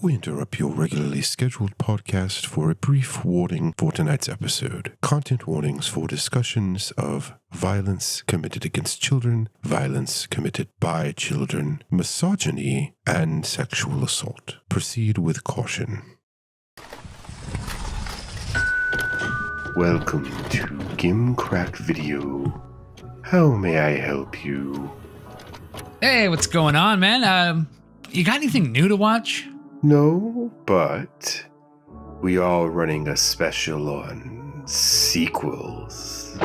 We interrupt your regularly scheduled podcast for a brief warning for tonight's episode. Content warnings for discussions of violence committed against children, violence committed by children, misogyny, and sexual assault. Proceed with caution. Welcome to Gimcrack Video. How may I help you? Hey, what's going on, man? You got anything new to watch? No, but we are running a special on sequels.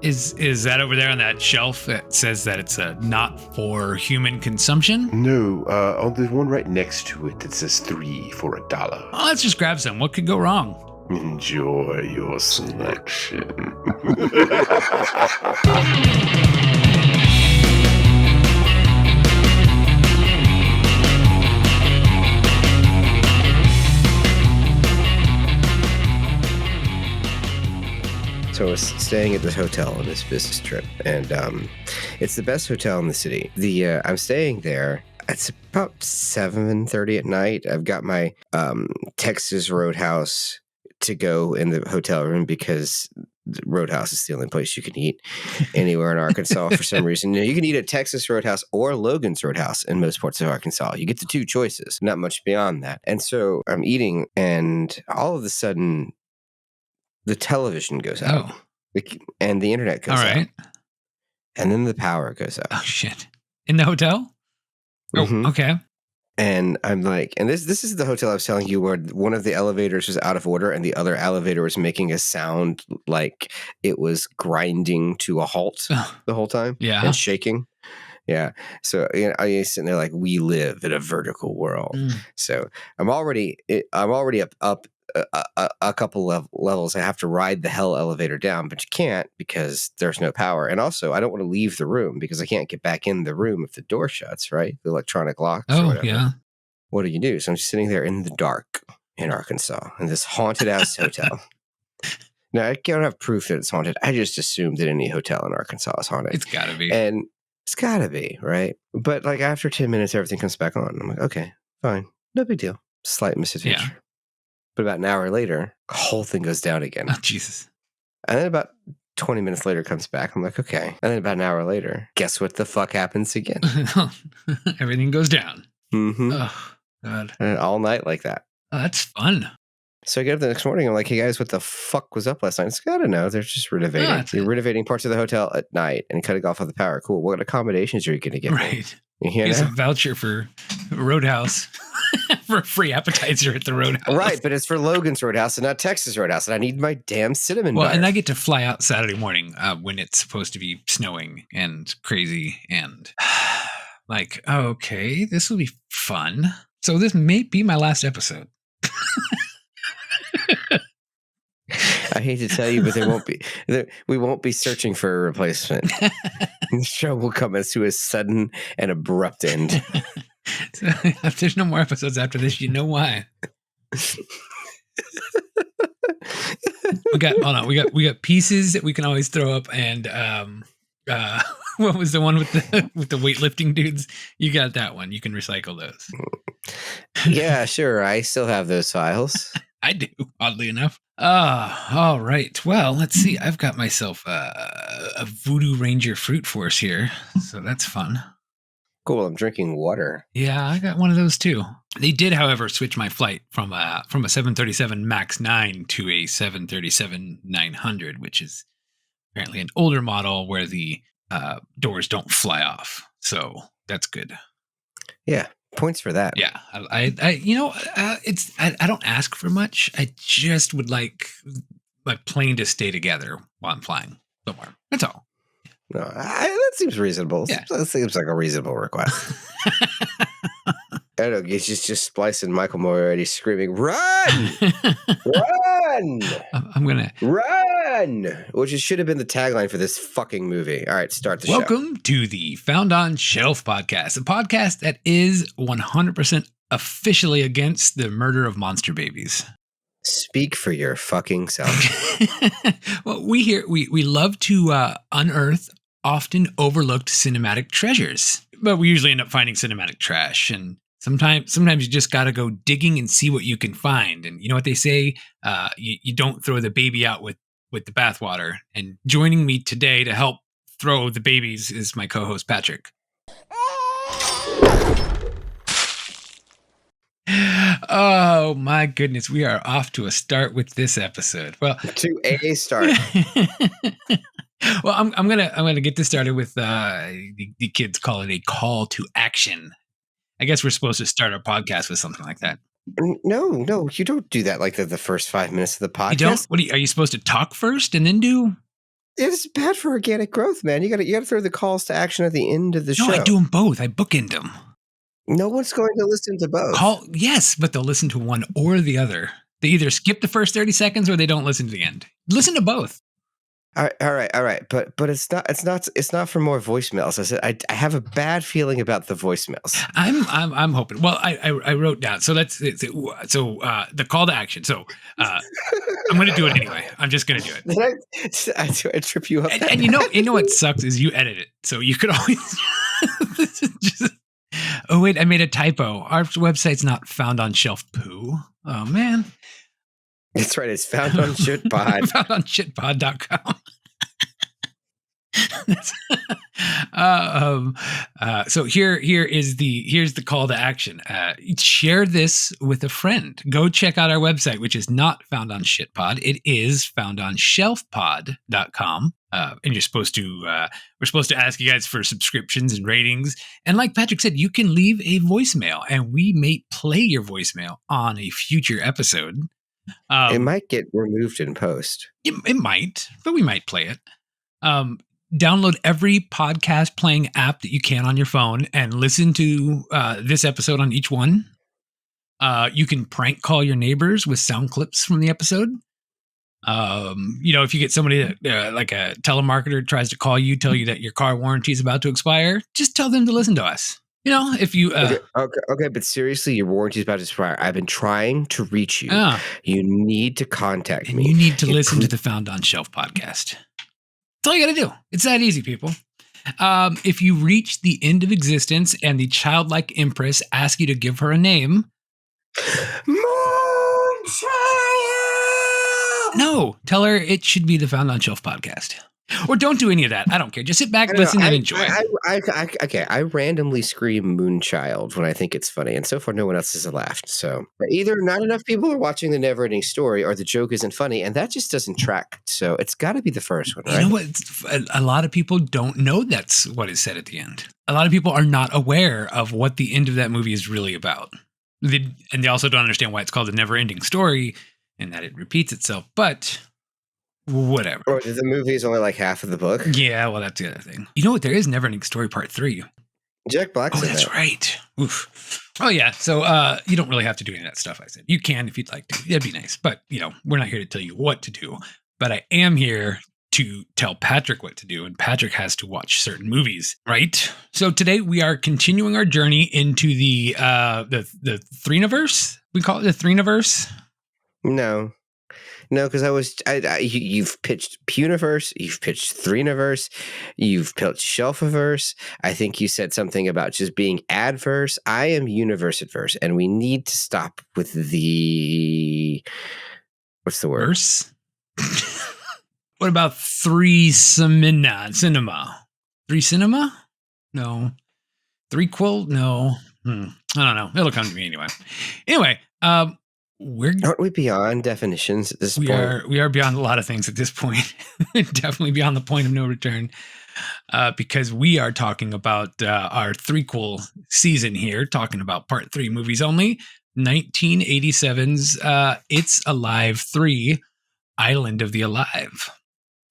Is that over there on that shelf that says that it's not for human consumption? No, on the one right next to it that says 3 for $1. Oh, let's just grab some. What could go wrong? Enjoy your selection. So I was staying at this hotel on this business trip, and it's the best hotel in the city. I'm staying there. It's about 7:30 at night. I've got my Texas Roadhouse to go in the hotel room because the Roadhouse is the only place you can eat anywhere in Arkansas for some reason. You can eat at Texas Roadhouse or Logan's Roadhouse in most parts of Arkansas. You get the two choices, not much beyond that. And so I'm eating, and all of a sudden, the television goes out, and the internet goes out, and then the power goes out. Oh shit! In the hotel? Mm-hmm. Oh, okay. And I'm like, and this is the hotel I was telling you where one of the elevators was out of order, and the other elevator was making a sound like it was grinding to a halt the whole time, and shaking. Yeah. So I was sitting there like, we live in a vertical world. So I'm already up a couple of levels. I have to ride the hell elevator down, but you can't because there's no power. And also, I don't want to leave the room because I can't get back in the room if the door shuts, right? The electronic locks or whatever. Yeah. What do you do? So I'm just sitting there in the dark in Arkansas in this haunted ass hotel. Now, I don't have proof that it's haunted. I just assumed that any hotel in Arkansas is haunted. It's got to be. And it's got to be, right? But like after 10 minutes, everything comes back on. I'm like, okay, fine. No big deal. Slight misadventure. Yeah. But about an hour later, the whole thing goes down again. Oh, Jesus. And then about 20 minutes later comes back. I'm like, okay. And then about an hour later, guess what the fuck happens again? Everything goes down. Mm-hmm. Oh, God. And all night like that. Oh, that's fun. So I get up the next morning. I'm like, hey, guys, what the fuck was up last night? It's like, I don't know. They're just renovating. You're renovating parts of the hotel at night and cutting off all the power. Cool. What accommodations are you going to get? Right. Here's a voucher for Roadhouse for a free appetizer at the Roadhouse. Right, but it's for Logan's Roadhouse and not Texas Roadhouse, and I need my damn cinnamon butter. And I get to fly out Saturday morning when it's supposed to be snowing and crazy and like, okay, this will be fun. So this may be my last episode. I hate to tell you, but we won't be searching for a replacement. The show will come to a sudden and abrupt end. So if there's no more episodes after this, you know why. we got pieces that we can always throw up, and what was the one with the weightlifting dudes? You got that one. You can recycle those. Yeah, sure. I still have those files. I do, oddly enough. All right. Well, let's see. I've got myself a Voodoo Ranger Fruit Force here, so that's fun. Cool. I'm drinking water. Yeah, I got one of those too. They did, however, switch my flight from a 737 MAX 9 to a 737-900, which is apparently an older model where the doors don't fly off. So that's good. Yeah. Points for that. Yeah, I don't ask for much. I just would like my plane to stay together while I'm flying somewhere. That's all. No, that seems reasonable. Yeah. That seems like a reasonable request. I don't know. It's just splicing Michael Moriarty screaming, "Run! Run! I'm gonna run!" Which should have been the tagline for this fucking movie. All right, start the show. Welcome to the Found on Shelf podcast, a podcast that is 100% officially against the murder of monster babies. Speak for your fucking self. Well, we love to unearth often overlooked cinematic treasures. but we usually end up finding cinematic trash. And sometimes you just got to go digging and see what you can find. And you know what they say? You don't throw the baby out with the bathwater. And joining me today to help throw the babies is my co-host, Patrick. Oh my goodness, we are off to a start with this episode. Well, to a start. Well, I'm gonna get this started with the kids call it a call to action. I guess we're supposed to start our podcast with something like that. No, you don't do that like the first 5 minutes of the podcast. You don't? Are you supposed to talk first and then do? It's bad for organic growth, man. You gotta throw the calls to action at the end of the show. No, I do them both. I bookend them. No one's going to listen to both. Yes, but they'll listen to one or the other. They either skip the first 30 seconds or they don't listen to the end. Listen to both. All right. But it's not for more voicemails. I said I have a bad feeling about the voicemails. I'm hoping. Well, I wrote down. So the call to action. So I'm going to do it anyway. I'm just going to do it. I trip you up. And you know what sucks is you edit it, so you could always. Oh wait, I made a typo. Our website's not found on shelf poo. Oh man. That's right. It's found on shitpod. Found on shitpod.com. So here's the call to action. Share this with a friend. Go check out our website, which is not found on shitpod. It is found on shelfpod.com. And we're supposed to ask you guys for subscriptions and ratings. And like Patrick said, you can leave a voicemail and we may play your voicemail on a future episode. It might get removed in post. It might, but we might play it. Download every podcast playing app that you can on your phone and listen to this episode on each one. You can prank call your neighbors with sound clips from the episode. If you get somebody that, like a telemarketer tries to call you, tell you that your car warranty is about to expire, just tell them to listen to us. If you okay, but seriously, your warranty is about to expire. I've been trying to reach you. You need to contact me. You need to listen to the Found on Shelf podcast. That's all you got to do. It's that easy, people. If you reach the end of existence and the childlike empress asks you to give her a name, Moonchild! No, tell her it should be the Found on Shelf podcast. Or don't do any of that. I don't care. Just sit back, listen, and enjoy. I randomly scream Moonchild when I think it's funny, and so far no one else has laughed. So either not enough people are watching the Never-Ending Story, or the joke isn't funny, and that just doesn't track. So it's got to be the first one, right? You know what? A lot of people don't know that's what is said at the end. A lot of people are not aware of what the end of that movie is really about. And they also don't understand why it's called the Never-Ending Story and that it repeats itself. But whatever. Or the movie is only like half of the book. Yeah, well, that's the other thing. You know what? There is Never-Ending Story Part 3. Jack Black's in that's that. Right. Oof. Oh, yeah. So you don't really have to do any of that stuff I said. You can if you'd like to. That'd be nice. But, we're not here to tell you what to do. But I am here to tell Patrick what to do. And Patrick has to watch certain movies, right? So today we are continuing our journey into the Threeniverse. We call it the Threeniverse. No, because you've pitched Puniverse, you've pitched Threeniverse, you've pitched Shelfiverse. I think you said something about just being adverse. I am Universe-adverse, and we need to stop with the what's the word? Verse? What about cinema? Three cinema? No. Threequel? No. I don't know. It'll come to me anyway. Anyway, aren't we beyond definitions at this point? We are beyond a lot of things at this point. Definitely beyond the point of no return. Because we are talking about our threequel season here, talking about part 3 movies only. 1987's It's Alive 3, Island of the Alive.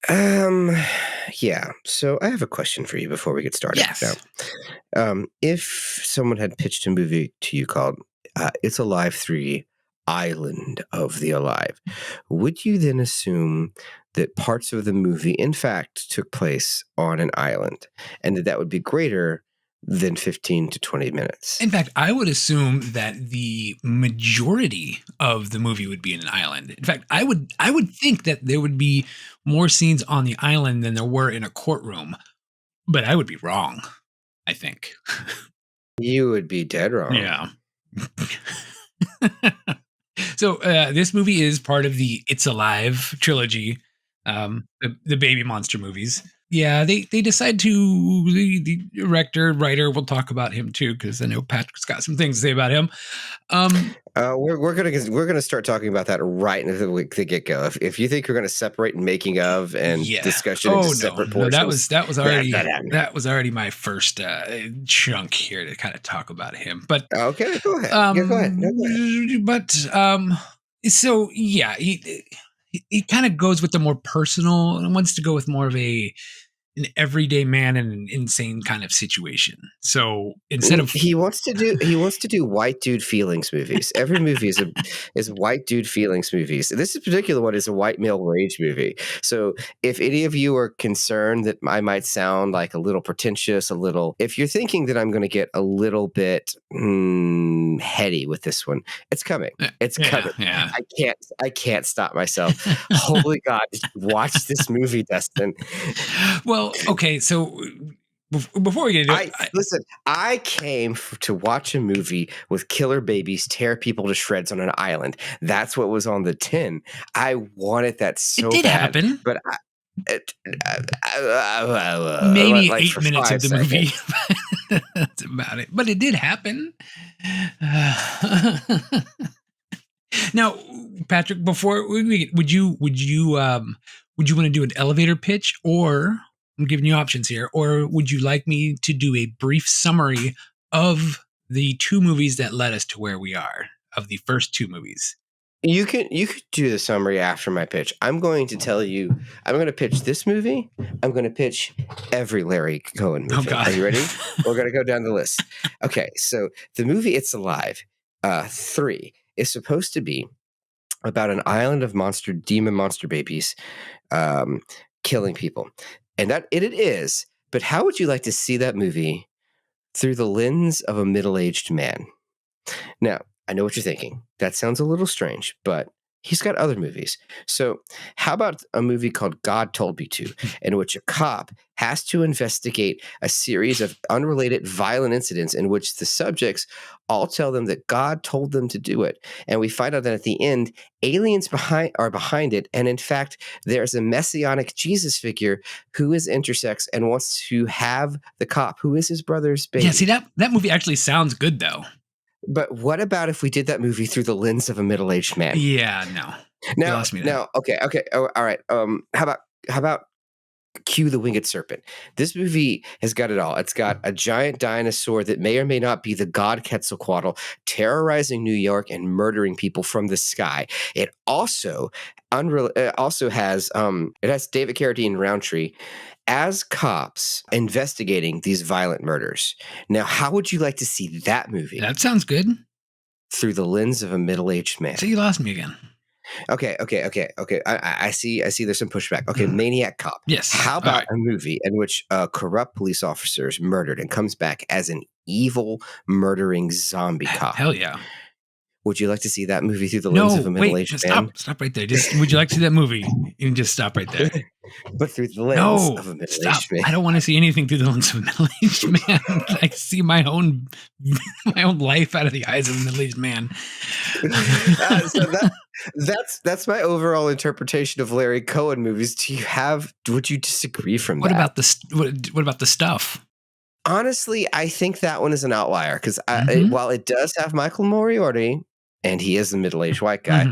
Yeah. So I have a question for you before we get started. Yes. Now, if someone had pitched a movie to you called It's Alive 3, Island of the Alive, would you then assume that parts of the movie, in fact, took place on an island and that would be greater than 15 to 20 minutes? In fact, I would assume that the majority of the movie would be in an island. In fact, I would think that there would be more scenes on the island than there were in a courtroom, but I would be wrong. I think. You would be dead wrong. Yeah. So this movie is part of the It's Alive trilogy, the baby monster movies. Yeah, they decide to the director, writer. We'll talk about him too because I know Patrick's got some things to say about him. We're gonna start talking about that right in the get go. If you think we're gonna separate making of and discussion into separate portions, that was already my first chunk here to kind of talk about him. But okay, go ahead. Go ahead. No, go ahead. But so yeah, he kind of goes with the more personal and wants to go with more of an everyday man in an insane kind of situation. So instead of he wants to do white dude feelings movies. Every movie is white dude feelings movies. This particular one is a white male rage movie. So if any of you are concerned that I might sound like a little pretentious, if you're thinking that I'm going to get a little bit heady with this one, it's coming. It's coming. Yeah. I can't stop myself. Holy God, watch this movie, Dustin. Well, okay, so before we get into it, listen, I came to watch a movie with killer babies tear people to shreds on an island. That's what was on the tin. I wanted that so bad. It did happen. But maybe like 8 minutes of the movie. That's about it. But it did happen. Now, Patrick, before would you want to do an elevator pitch, or I'm giving you options here, or would you like me to do a brief summary of the two movies that led us to where we are, of the first two movies? You could do the summary after my pitch. I'm going to tell you, I'm going to pitch this movie. I'm going to pitch every Larry Cohen movie. Oh, God. Are you ready? We're going to go down the list. Okay, so the movie It's Alive 3 is supposed to be about an island of demon monster babies killing people. And that it is, but how would you like to see that movie through the lens of a middle-aged man? Now, I know what you're thinking. That sounds a little strange, but he's got other movies. So how about a movie called God Told Me To, in which a cop has to investigate a series of unrelated violent incidents in which the subjects all tell them that God told them to do it. And we find out that at the end, aliens are behind it. And in fact, there's a messianic Jesus figure who is intersex and wants to have the cop, who is his brother's baby. Yeah, see, that movie actually sounds good, though. But what about if we did that movie through the lens of a middle-aged man? Yeah, no. Okay. All right. How about Cue the Winged Serpent? This movie has got it all. It's got a giant dinosaur that may or may not be the god Quetzalcoatl terrorizing New York and murdering people from the sky. It also has David Carradine and Roundtree as cops investigating these violent murders. Now, how would you like to see that movie? That sounds good. Through the lens of a middle-aged man. So you lost me again. Okay. I see there's some pushback. Okay, Maniac Cop. Yes. How about a movie in which a corrupt police officer is murdered and comes back as an evil, murdering zombie cop? Hell yeah. Would you like to see that movie through the lens of a middle-aged man? Stop right there. Would you like to see that movie? You can just stop right there. But through the lens of a middle-aged man. I don't want to see anything through the lens of a middle-aged man. I see my own life out of the eyes of a middle-aged man. That's my overall interpretation of Larry Cohen movies. Would you disagree from that? What about the stuff? Honestly, I think that one is an outlier because while it does have Michael Moriarty, and he is a middle-aged white guy,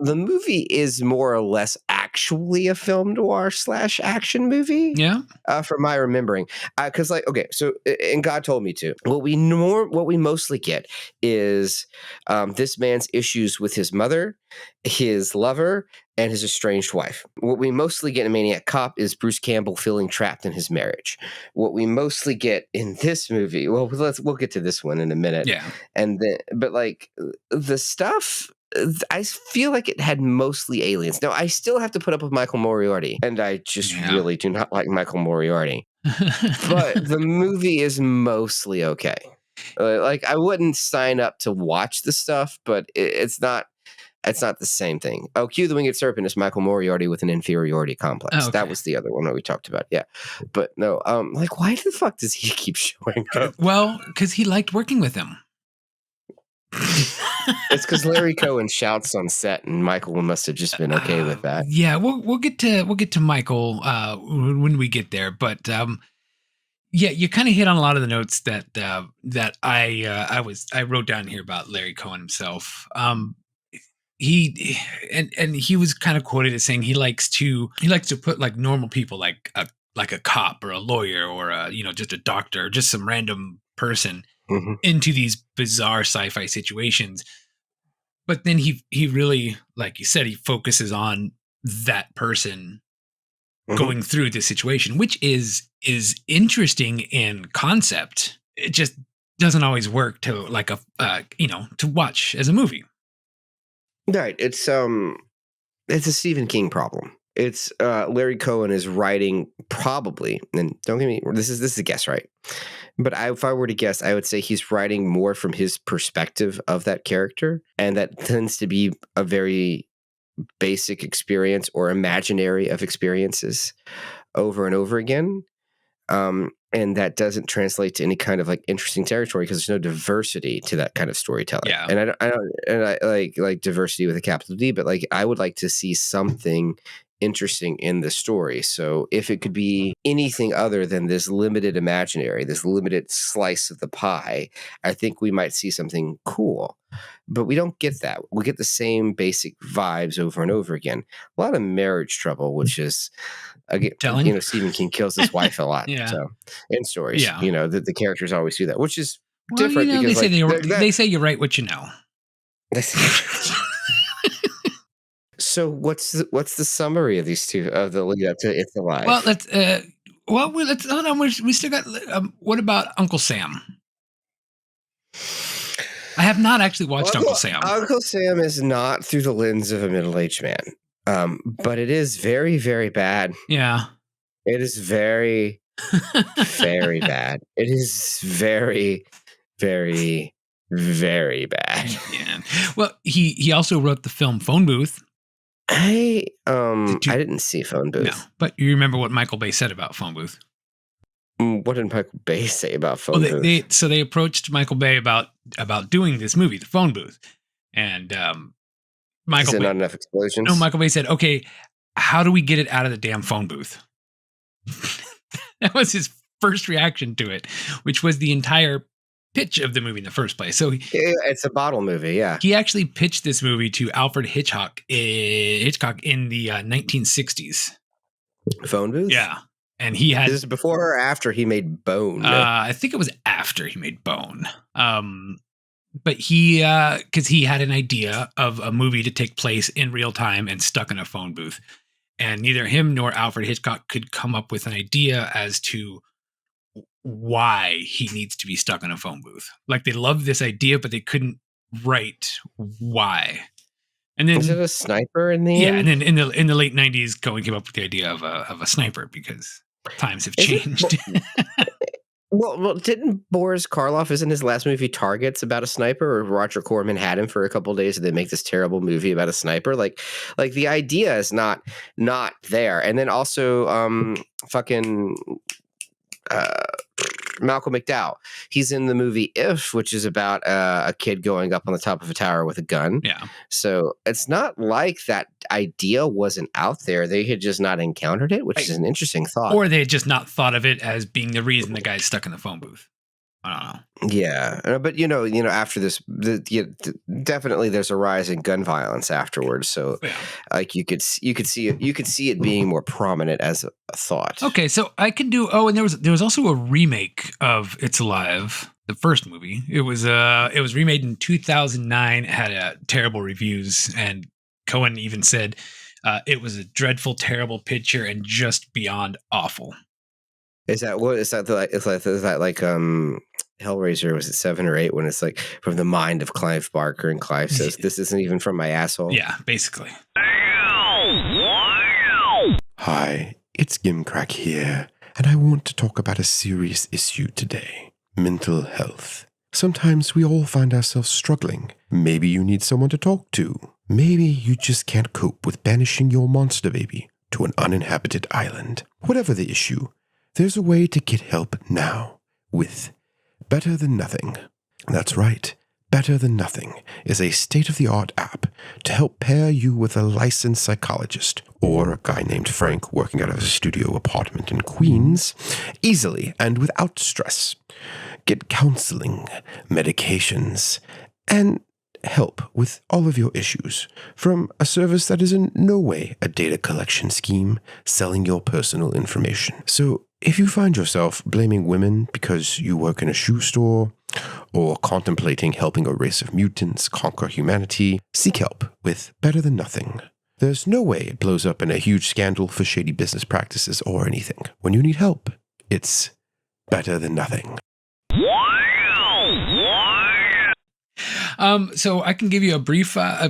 the movie is more or less actually a film noir / action movie. Yeah, from my remembering, because so and God Told Me To. What we mostly get is this man's issues with his mother, his lover, and his estranged wife. What we mostly get in Maniac Cop is Bruce Campbell feeling trapped in his marriage. What we mostly get in this movie, we'll get to this one in a minute. Yeah, but the stuff, I feel like it had mostly aliens. Now, I still have to put up with Michael Moriarty, and I just really do not like Michael Moriarty. But the movie is mostly okay. I wouldn't sign up to watch the stuff, but it's not. It's not the same thing. Oh, Q the Winged Serpent is Michael Moriarty with an inferiority complex. Oh, okay. That was the other one that we talked about. Yeah. But no, like, why the fuck does he keep showing up? Well, because he liked working with him. It's because Larry Cohen shouts on set, and Michael must have just been okay with that. Yeah, we'll get to Michael when we get there, but yeah, you kind of hit on a lot of the notes that I wrote down here about Larry Cohen himself. He was kind of quoted as saying he likes to put like normal people, like a cop or a lawyer or just a doctor, just some random person into these bizarre sci-fi situations. But then he really, like you said, he focuses on that person going through this situation, which is interesting in concept. It just doesn't always work to like to watch as a movie. Right. It's a Stephen King problem. It's Larry Cohen is writing probably, and don't get me, this is a guess, right? But if I were to guess, I would say he's writing more from his perspective of that character, and that tends to be a very basic experience or imaginary of experiences over and over again. And that doesn't translate to any kind of like interesting territory because there's no diversity to that kind of storytelling. Yeah. And I like diversity with a capital D, but like I would like to see something interesting in the story. So if it could be anything other than this limited imaginary, this limited slice of the pie, I think we might see something cool. But we don't get that. We get the same basic vibes over and over again. A lot of marriage trouble, which is, again, Stephen King kills his wife a lot. Yeah. So in stories, the characters always do that, which is different. Because they they say you write what you know. So what's the summary of these two of the lead up to It's Alive? Well, let's hold on. We still got. What about Uncle Sam? I have not actually watched Uncle Sam. Uncle Sam is not through the lens of a middle-aged man, but it is very, very bad. Yeah, it is very, very bad. It is very, very, very bad. Yeah. Well, he also wrote the film Phone Booth. I didn't see Phone Booth. No, but you remember what Michael Bay said about Phone Booth? What did Michael Bay say about Phone Booth? They approached Michael Bay about doing this movie, The Phone Booth, and Michael Bay, not enough explosions. No, Michael Bay said, "Okay, how do we get it out of the damn phone booth?" That was his first reaction to it, which was the entire pitch of the movie in the first place. So it's a bottle movie. Yeah, he actually pitched this movie to Alfred Hitchcock in the 1960s. Phone Booth. Yeah. And he had... Is this before or after he made Bone? I think it was after he made Bone. But because he had an idea of a movie to take place in real time and stuck in a phone booth. And neither him nor Alfred Hitchcock could come up with an idea as to why he needs to be stuck in a phone booth. Like, they loved this idea, but they couldn't write why. And then, was it a sniper in the end? Yeah, and then in the late 90s, Cohen came up with the idea of a sniper because times have changed. Well, didn't Boris Karloff, isn't his last movie Targets about a sniper, or Roger Corman had him for a couple of days and they make this terrible movie about a sniper? Like the idea is not there. And then also Malcolm McDowell. He's in the movie If, which is about a kid going up on the top of a tower with a gun. Yeah. So it's not like that idea wasn't out there. They had just not encountered it, which is an interesting thought. Or they had just not thought of it as being the reason the guy's stuck in the phone booth. I don't know. Yeah, but after this, definitely there's a rise in gun violence afterwards. So, like you could see it being more prominent as a thought. Okay, so I can do. Oh, and there was also a remake of It's Alive, the first movie. It was remade in 2009. It had terrible reviews, and Cohen even said it was a dreadful, terrible picture and just beyond awful. Is that Hellraiser, was it 7 or 8, when it's like from the mind of Clive Barker and Clive says, "This isn't even from my asshole"? Yeah, basically. Hi, it's Gimcrack here, and I want to talk about a serious issue today: mental health. Sometimes we all find ourselves struggling. Maybe you need someone to talk to. maybe you just can't cope with banishing your monster baby to an uninhabited island. Whatever the issue, there's a way to get help now with Better Than Nothing. That's right. Better Than Nothing is a state-of-the-art app to help pair you with a licensed psychologist or a guy named Frank working out of a studio apartment in Queens easily and without stress. Get counseling, medications, and help with all of your issues from a service that is in no way a data collection scheme selling your personal information. So if you find yourself blaming women because you work in a shoe store or contemplating helping a race of mutants conquer humanity, seek help with Better Than Nothing. There's no way it blows up in a huge scandal for shady business practices or anything. When you need help, it's Better Than Nothing. So I can give you a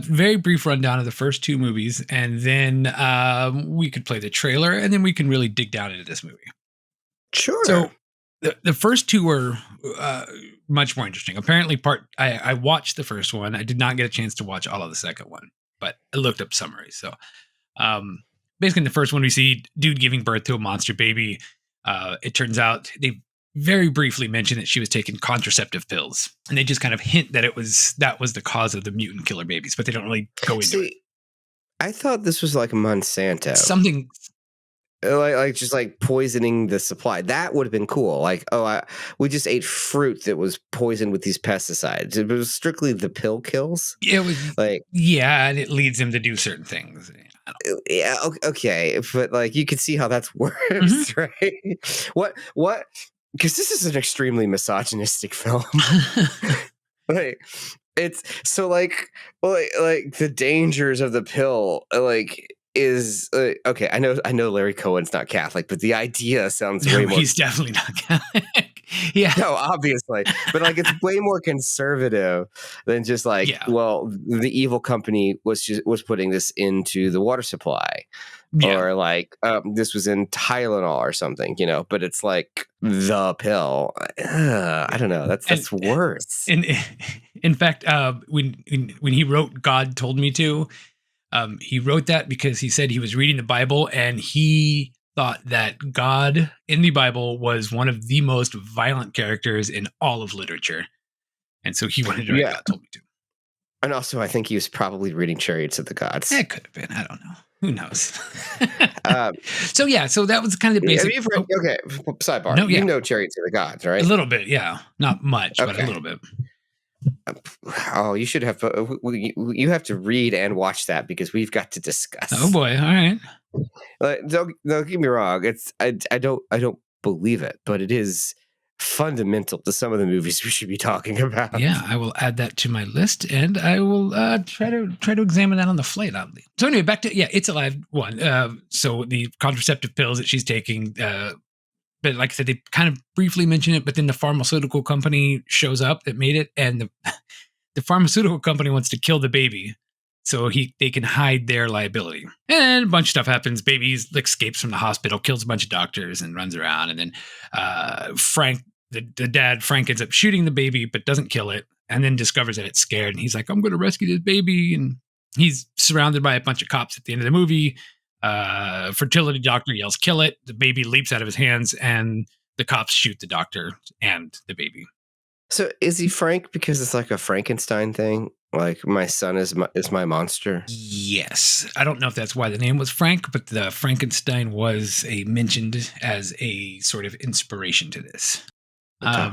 very brief rundown of the first two movies, and then we could play the trailer, and then we can really dig down into this movie. Sure. So the first two were much more interesting. Apparently, I watched the first one. I did not get a chance to watch all of the second one, but I looked up summaries. So basically, in the first one, we see dude giving birth to a monster baby. It turns out they very briefly mention that she was taking contraceptive pills, and they just kind of hint that that was the cause of the mutant killer babies, but they don't really go into it. I thought this was like Monsanto. Something like just like poisoning the supply. That would have been cool. Like, we just ate fruit that was poisoned with these pesticides. It was strictly the pill kills. It was like, yeah, and it leads him to do certain things. Yeah, okay, but like you can see how that's worse, right? What? Because this is an extremely misogynistic film. Like, it's so like the dangers of the pill is okay. I know Larry Cohen's not Catholic, but the idea sounds way more. He's definitely not Catholic. Yeah, no, obviously, but like it's way more conservative than just like well, the evil company was putting this into the water supply. Yeah. Or like this was in Tylenol or something, but it's like the pill. I don't know. That's worse. In fact, when he wrote God Told Me To, he wrote that because he said he was reading the Bible and he thought that God in the Bible was one of the most violent characters in all of literature. And so he wanted to write God Told Me To. And also, I think he was probably reading Chariots of the Gods. It could have been. I don't know. Who knows? So that was kind of the basic. Okay, sidebar. No, you know Chariots of the Gods, right? A little bit, yeah. Not much, but a little bit. Oh, you should have. You have to read and watch that because we've got to discuss. Oh boy! All right. Don't get me wrong. I don't believe it, but it is fundamental to some of the movies we should be talking about. Yeah, I will add that to my list, and I will try to examine that on the flight. So anyway, back to It's Alive one. So the contraceptive pills that she's taking, but like I said, they kind of briefly mention it, but then the pharmaceutical company shows up that made it, and the pharmaceutical company wants to kill the baby so they can hide their liability. And a bunch of stuff happens. Baby escapes from the hospital, kills a bunch of doctors, and runs around. And then Frank, the dad, Frank, ends up shooting the baby, but doesn't kill it, and then discovers that it's scared. And he's like, I'm going to rescue this baby. And he's surrounded by a bunch of cops at the end of the movie. Fertility doctor yells, kill it. The baby leaps out of his hands, and the cops shoot the doctor and the baby. So is he Frank because it's like a Frankenstein thing? Like my son is my monster? Yes. I don't know if that's why the name was Frank, but the Frankenstein was mentioned as a sort of inspiration to this. Okay.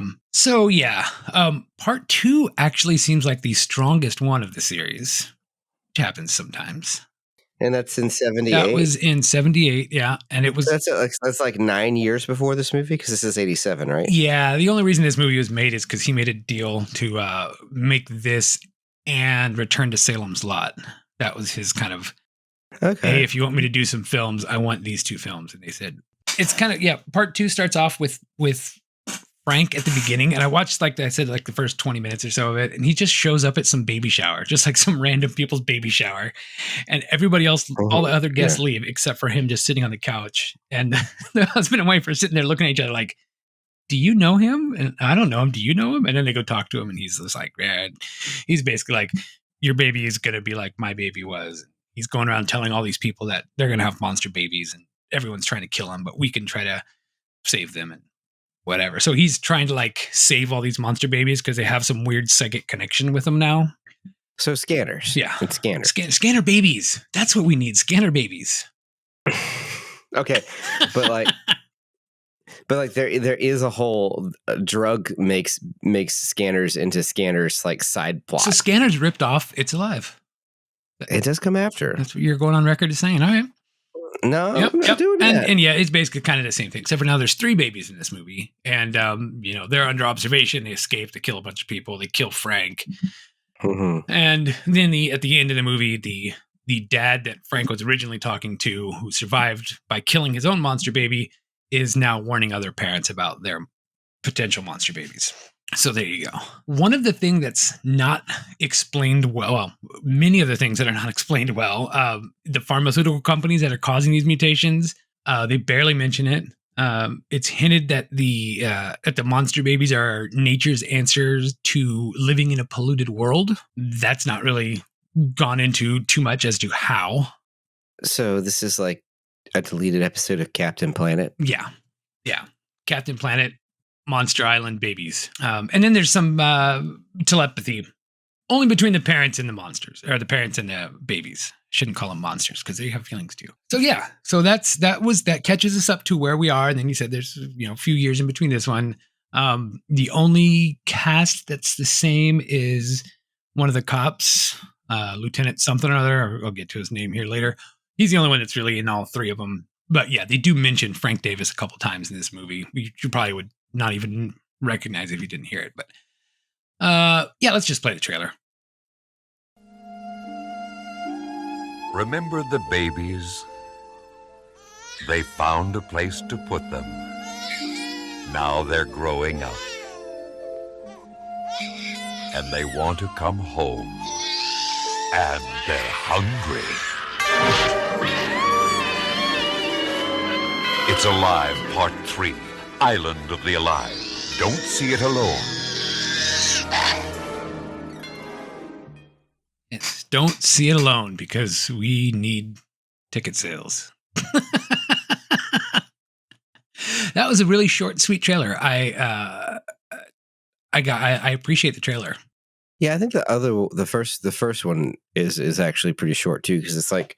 Part 2 actually seems like the strongest one of the series, which happens sometimes. And that's in 78? That was in 78, yeah. And it was... That's like 9 years before this movie? Because this is 87, right? Yeah, the only reason this movie was made is because he made a deal to make this and Return to Salem's Lot. That was his kind of, hey, if you want me to do some films, I want these two films. And they said, it's kind of, part 2 starts off with Frank at the beginning, and I watched, like I said, like the first 20 minutes or so of it, and he just shows up at some baby shower, just like some random people's baby shower, and everybody else, all the other guests leave except for him just sitting on the couch, and the husband and wife are sitting there looking at each other like, do you know him? And I don't know him. Do you know him? And then they go talk to him, and he's just like, man, he's basically like, your baby is going to be like my baby was. He's going around telling all these people that they're going to have monster babies and everyone's trying to kill him, but we can try to save them and whatever. So he's trying to like save all these monster babies because they have some weird psychic connection with them now. So scanners. Yeah. It's scanners. Scanner babies. That's what we need. Scanner babies. Okay. But like there is a whole drug makes scanners into scanners like side plot. So Scanner's ripped off It's Alive. It does come after. That's what you're going on record as saying. All right. No, I'm not doing that. And yeah, it's basically kind of the same thing, except for now there's 3 babies in this movie. And, they're under observation. They escape. They kill a bunch of people. They kill Frank. Mm-hmm. And then at the end of the movie, the dad that Frank was originally talking to, who survived by killing his own monster baby, is now warning other parents about their potential monster babies. So there you go. One of the things that's not explained well, many of the things that are not explained well, the pharmaceutical companies that are causing these mutations, they barely mention it. It's hinted that the monster babies are nature's answers to living in a polluted world. That's not really gone into too much as to how. So this is like a deleted episode of Captain Planet. Yeah. Captain Planet, Monster Island babies. And then there's some telepathy only between the parents and the monsters, or the parents and the babies. Shouldn't call them monsters because they have feelings too. So yeah, so that catches us up to where we are. And then you said there's a few years in between this one. The only cast that's the same is one of the cops, Lieutenant something or other. I'll get to his name here later. He's the only one that's really in all 3 of them. But yeah, they do mention Frank Davis a couple times in this movie. You probably would not even recognize if you didn't hear it. But yeah, let's just play the trailer. Remember the babies? They found a place to put them. Now they're growing up. And they want to come home. And they're hungry. It's Alive Part 3, Island of the Alive. Don't see it alone. Yes, don't see it alone because we need ticket sales. That was a really short, sweet trailer. I appreciate the trailer. Yeah, I think the first one is actually pretty short too, because it's like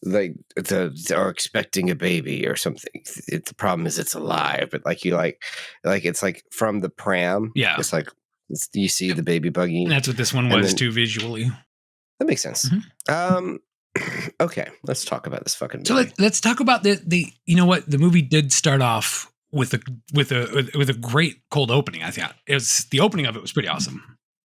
they're expecting a baby or something. The problem is it's alive, but it's like from the pram. Yeah, it's like you see the baby buggy. And that's what this one was too visually. That makes sense. Mm-hmm. Okay, let's talk about this fucking movie. So let's talk about the you know what, the movie did start off with a great cold opening. I thought the opening of it was pretty awesome.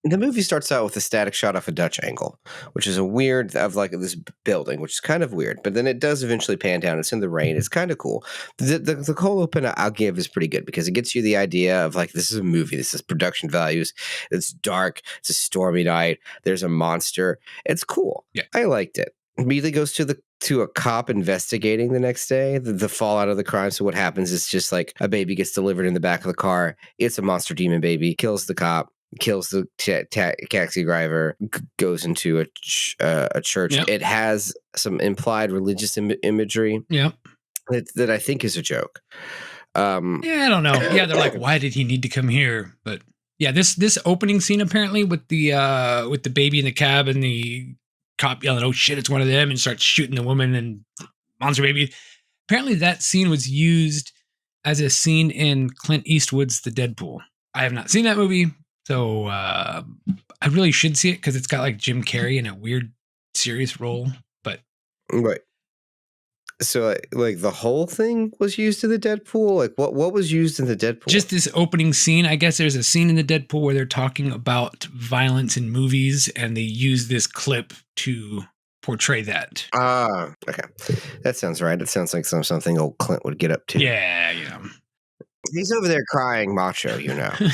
The movie starts out with a static shot off a Dutch angle, which is a weird of like this building, which is kind of weird. But then it does eventually pan down. It's in the rain. It's kind of cool. The cold open I'll give is pretty good because it gets you the idea of like, this is a movie. This is production values. It's dark. It's a stormy night. There's a monster. It's cool. Yeah, I liked it. Immediately goes to a cop investigating the next day the fallout of the crime. So what happens is just like a baby gets delivered in the back of the car. It's a monster demon baby. Kills the cop. Kills the taxi driver, goes into a church. Yep. It has some implied religious imagery. Yeah, that I think is a joke. Yeah, I don't know. Yeah, they're like, why did he need to come here? But yeah, this opening scene apparently with the baby in the cab and the cop yelling, "Oh shit, it's one of them!" and starts shooting the woman and monster baby. Apparently, that scene was used as a scene in Clint Eastwood's The Deadpool. I have not seen that movie. So I really should see it because it's got like Jim Carrey in a weird, serious role. But right. So like the whole thing was used in the Deadpool. Like what was used in the Deadpool? Just this opening scene. I guess there's a scene in the Deadpool where they're talking about violence in movies, and they use this clip to portray that. Okay, that sounds right. It sounds like something old Clint would get up to. Yeah. He's over there crying macho,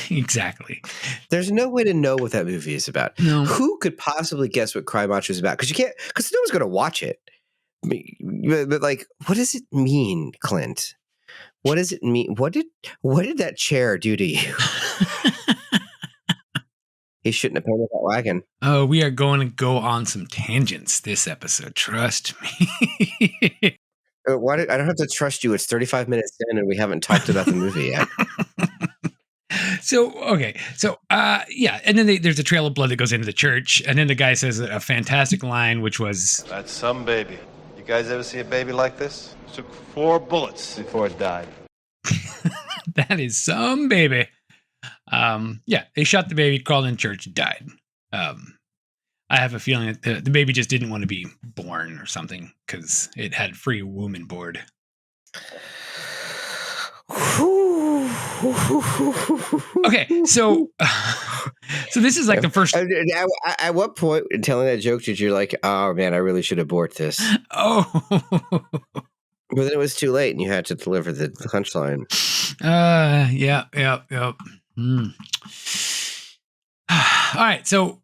Exactly. There's no way to know what that movie is about. No. Who could possibly guess what Cry Macho is about? Because no one's going to watch it. But like, what does it mean, Clint? What does it mean? What did that chair do to you? He shouldn't have painted that wagon. Oh, we are going to go on some tangents this episode. Trust me. I don't have to trust you. It's 35 minutes in and we haven't talked about the movie yet. So, okay. So, yeah. And then there's a trail of blood that goes into the church. And then the guy says a fantastic line, which was, "That's some baby. You guys ever see a baby like this? It took 4 bullets before it died." that is some baby. Yeah, they shot the baby, crawled in church, died. I have a feeling that the baby just didn't want to be born or something because it had free womb and board. Okay, so this is like the first. At what point in telling that joke did you like, oh man, I really should abort this? Oh, but then it was too late, and you had to deliver the punchline. Yeah. Mm. All right, so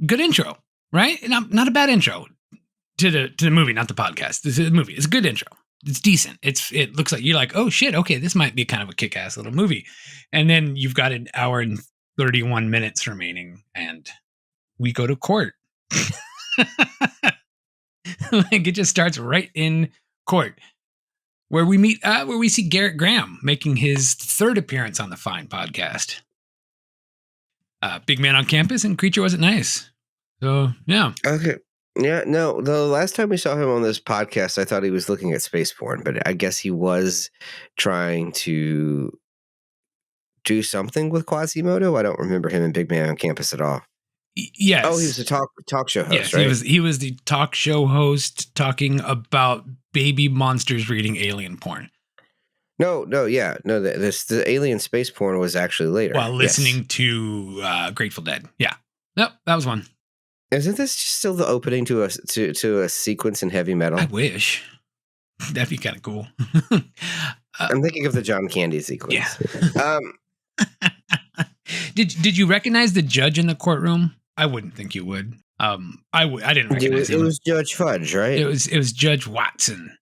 good intro, right? Not a bad intro to the movie, not the podcast. This is a movie. It's a good intro. It's decent. It looks like you're like, oh shit, okay, this might be kind of a kick-ass little movie. And then you've got an hour and 31 minutes remaining, and we go to court. Like it just starts right in court, where we meet, where we see Garrett Graham making his 3rd appearance on the Fine podcast. Big man on campus, and Creature Wasn't Nice. So yeah. Okay. Yeah, no, the last time we saw him on this podcast, I thought he was looking at space porn, but I guess he was trying to do something with Quasimodo. I don't remember him in Big Man on Campus at all. Yes. Oh, he was a talk show host, yes, right? He was the talk show host talking about baby monsters reading alien porn. No, yeah. No, the alien space porn was actually later. While listening to Grateful Dead. Yeah. Nope, that was one. Isn't this just still the opening to a sequence in heavy metal? I wish. That'd be kind of cool. I'm thinking of the John Candy sequence. Yeah. Did you recognize the judge in the courtroom? I wouldn't think you would. I didn't recognize him. It was Judge Fudge, right? It was Judge Watson,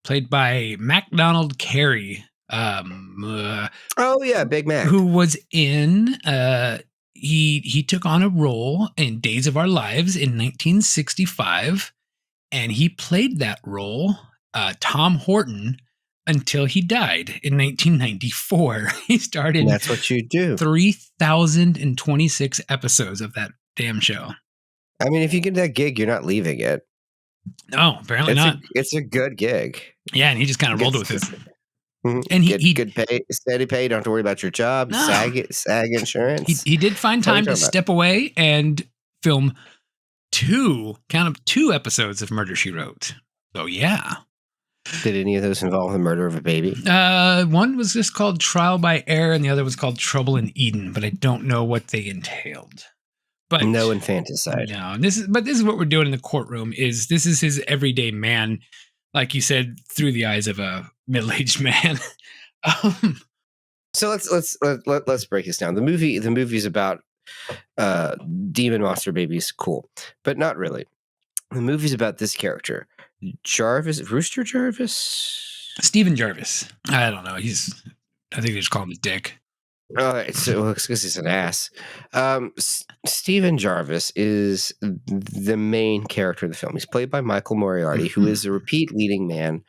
played by MacDonald Carey. Oh yeah, Big Mac, who was in he took on a role in Days of Our Lives in 1965, and he played that role, Tom Horton, until he died in 1994. He started. And that's what you do. 3,026 episodes of that damn show. I mean, if you get that gig, you're not leaving it. No, apparently not. It's a good gig. Yeah, and he just kind of rolled with it. Mm-hmm. And he good pay, steady pay. Don't have to worry about your job. No. SAG insurance. He did find time to step away and film 2 episodes of Murder, She Wrote. So yeah. Did any of those involve the murder of a baby? One was just called Trial by Air, and the other was called Trouble in Eden, but I don't know what they entailed. But no infanticide. No, and this is what we're doing in the courtroom. This is his everyday man, like you said, through the eyes of a middle-aged man. So let's break this down. The movie's about demon monster babies. Cool, but not really. The movie's about this character, Rooster Jarvis, Stephen Jarvis. I don't know. I think they just call him a dick. It's because he's an ass. Stephen Jarvis is the main character of the film. He's played by Michael Moriarty, who is a repeat leading man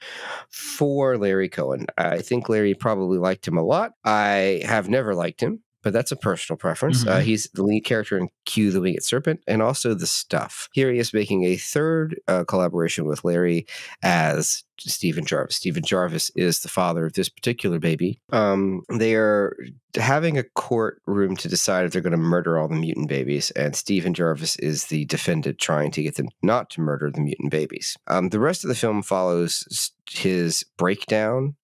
for Larry Cohen. I think Larry probably liked him a lot. I have never liked him, but that's a personal preference. Mm-hmm. He's the lead character in Q, the Winged Serpent, and also The Stuff. Here he is making a 3rd collaboration with Larry as Stephen Jarvis. Stephen Jarvis is the father of this particular baby. They are having a courtroom to decide if they're going to murder all the mutant babies, and Stephen Jarvis is the defendant trying to get them not to murder the mutant babies. The rest of the film follows his breakdown,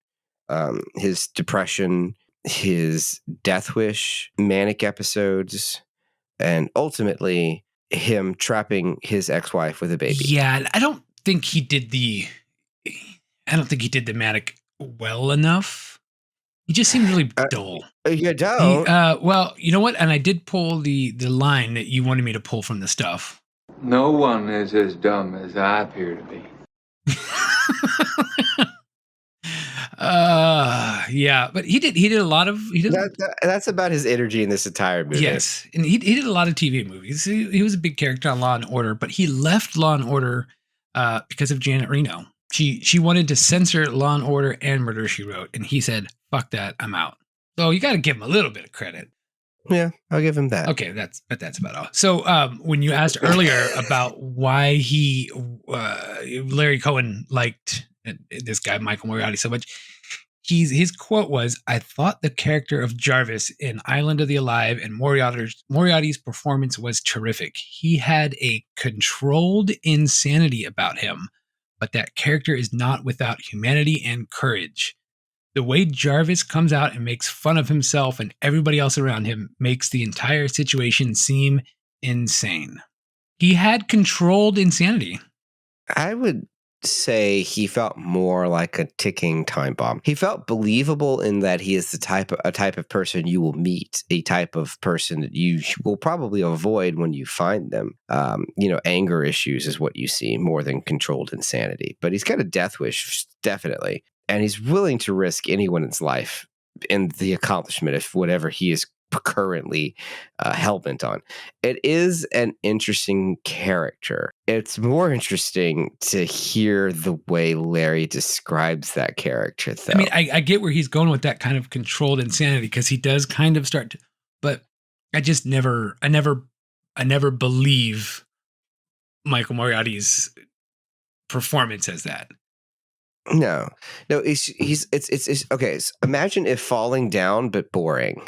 his depression, his death wish, manic episodes, and ultimately him trapping his ex-wife with a baby. Yeah, I don't think he did the manic well enough. He just seemed really dull. You don't? Well, you know what? And I did pull the line that you wanted me to pull from The Stuff. No one is as dumb as I appear to be. Yeah, but he did a lot of That's about his energy in this entire movie. Yes, and he did a lot of TV movies. He was a big character on Law and Order, but he left Law and Order because of Janet Reno. She wanted to censor Law and Order and Murder, She Wrote, and he said, "Fuck that, I'm out." So you got to give him a little bit of credit. Yeah, I'll give him that. Okay, that's about all. So when you asked earlier about why Larry Cohen liked this guy Michael Moriarty so much, his quote was, "I thought the character of Jarvis in Island of the Alive and Moriarty's performance was terrific. He had a controlled insanity about him, but that character is not without humanity and courage. The way Jarvis comes out and makes fun of himself and everybody else around him makes the entire situation seem insane." He had controlled insanity. I would say he felt more like a ticking time bomb. He felt believable in that he is a type of person you will meet, a type of person that you will probably avoid when you find them. Anger issues is what you see more than controlled insanity. But he's got a death wish, definitely. And he's willing to risk anyone's life in the accomplishment of whatever he is currently hell-bent on. It is an interesting character. It's more interesting to hear the way Larry describes that character, though. I mean, I get where he's going with that kind of controlled insanity, because he does kind of start to, but I just never believe Michael Moriarty's performance as that. No, it's okay. So imagine if Falling Down, but boring.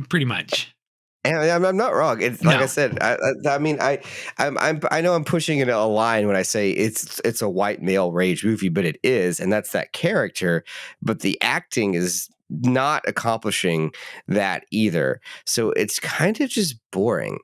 Pretty much. And I'm not wrong. It's like I said. I mean, I know I'm pushing it a line when I say it's a white male rage movie, but it is, and that's that character. But the acting is not accomplishing that either. So it's kind of just boring.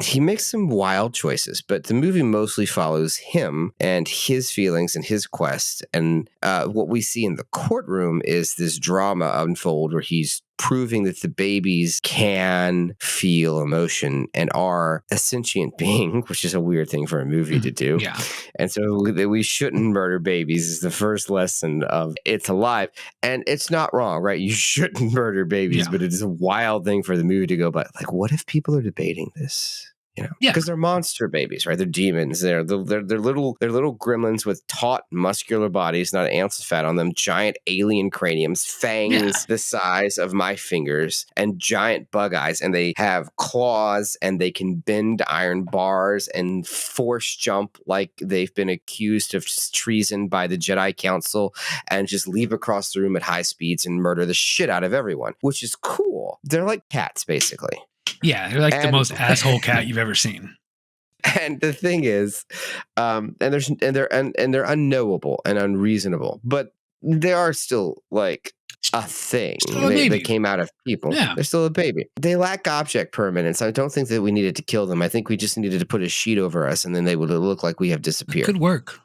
He makes some wild choices, but the movie mostly follows him and his feelings and his quest. And what we see in the courtroom is this drama unfold where he's proving that the babies can feel emotion and are a sentient being, which is a weird thing for a movie to do. Yeah. And so that we shouldn't murder babies is the first lesson of It's Alive. And it's not wrong, right? You shouldn't murder babies, but it is a wild thing for the movie to go, but like, what if people are debating this? Because they're monster babies, right? They're demons. They're little gremlins with taut, muscular bodies, not an ounce of fat on them. Giant alien craniums, fangs the size of my fingers, and giant bug eyes. And they have claws, and they can bend iron bars and force jump like they've been accused of treason by the Jedi Council, and just leap across the room at high speeds and murder the shit out of everyone, which is cool. They're like cats, basically. Yeah, they're like the most asshole cat you've ever seen. And the thing is, they're unknowable and unreasonable, but they are still like a thing. They came out of people. Yeah. They're still a baby. They lack object permanence. I don't think that we needed to kill them. I think we just needed to put a sheet over us, and then they would look like we have disappeared. It could work.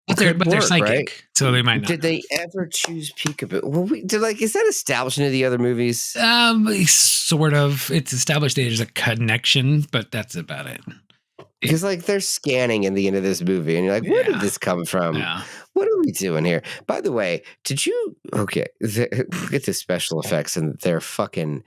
But they're psychic, right? So they might not. Did they ever choose peekaboo? Well, is that established in the other movies? Sort of. It's established there's a connection, but that's about it. Because they're scanning in the end of this movie, and you're like, where did this come from? Yeah. What are we doing here? By the way, look at the special effects and their fucking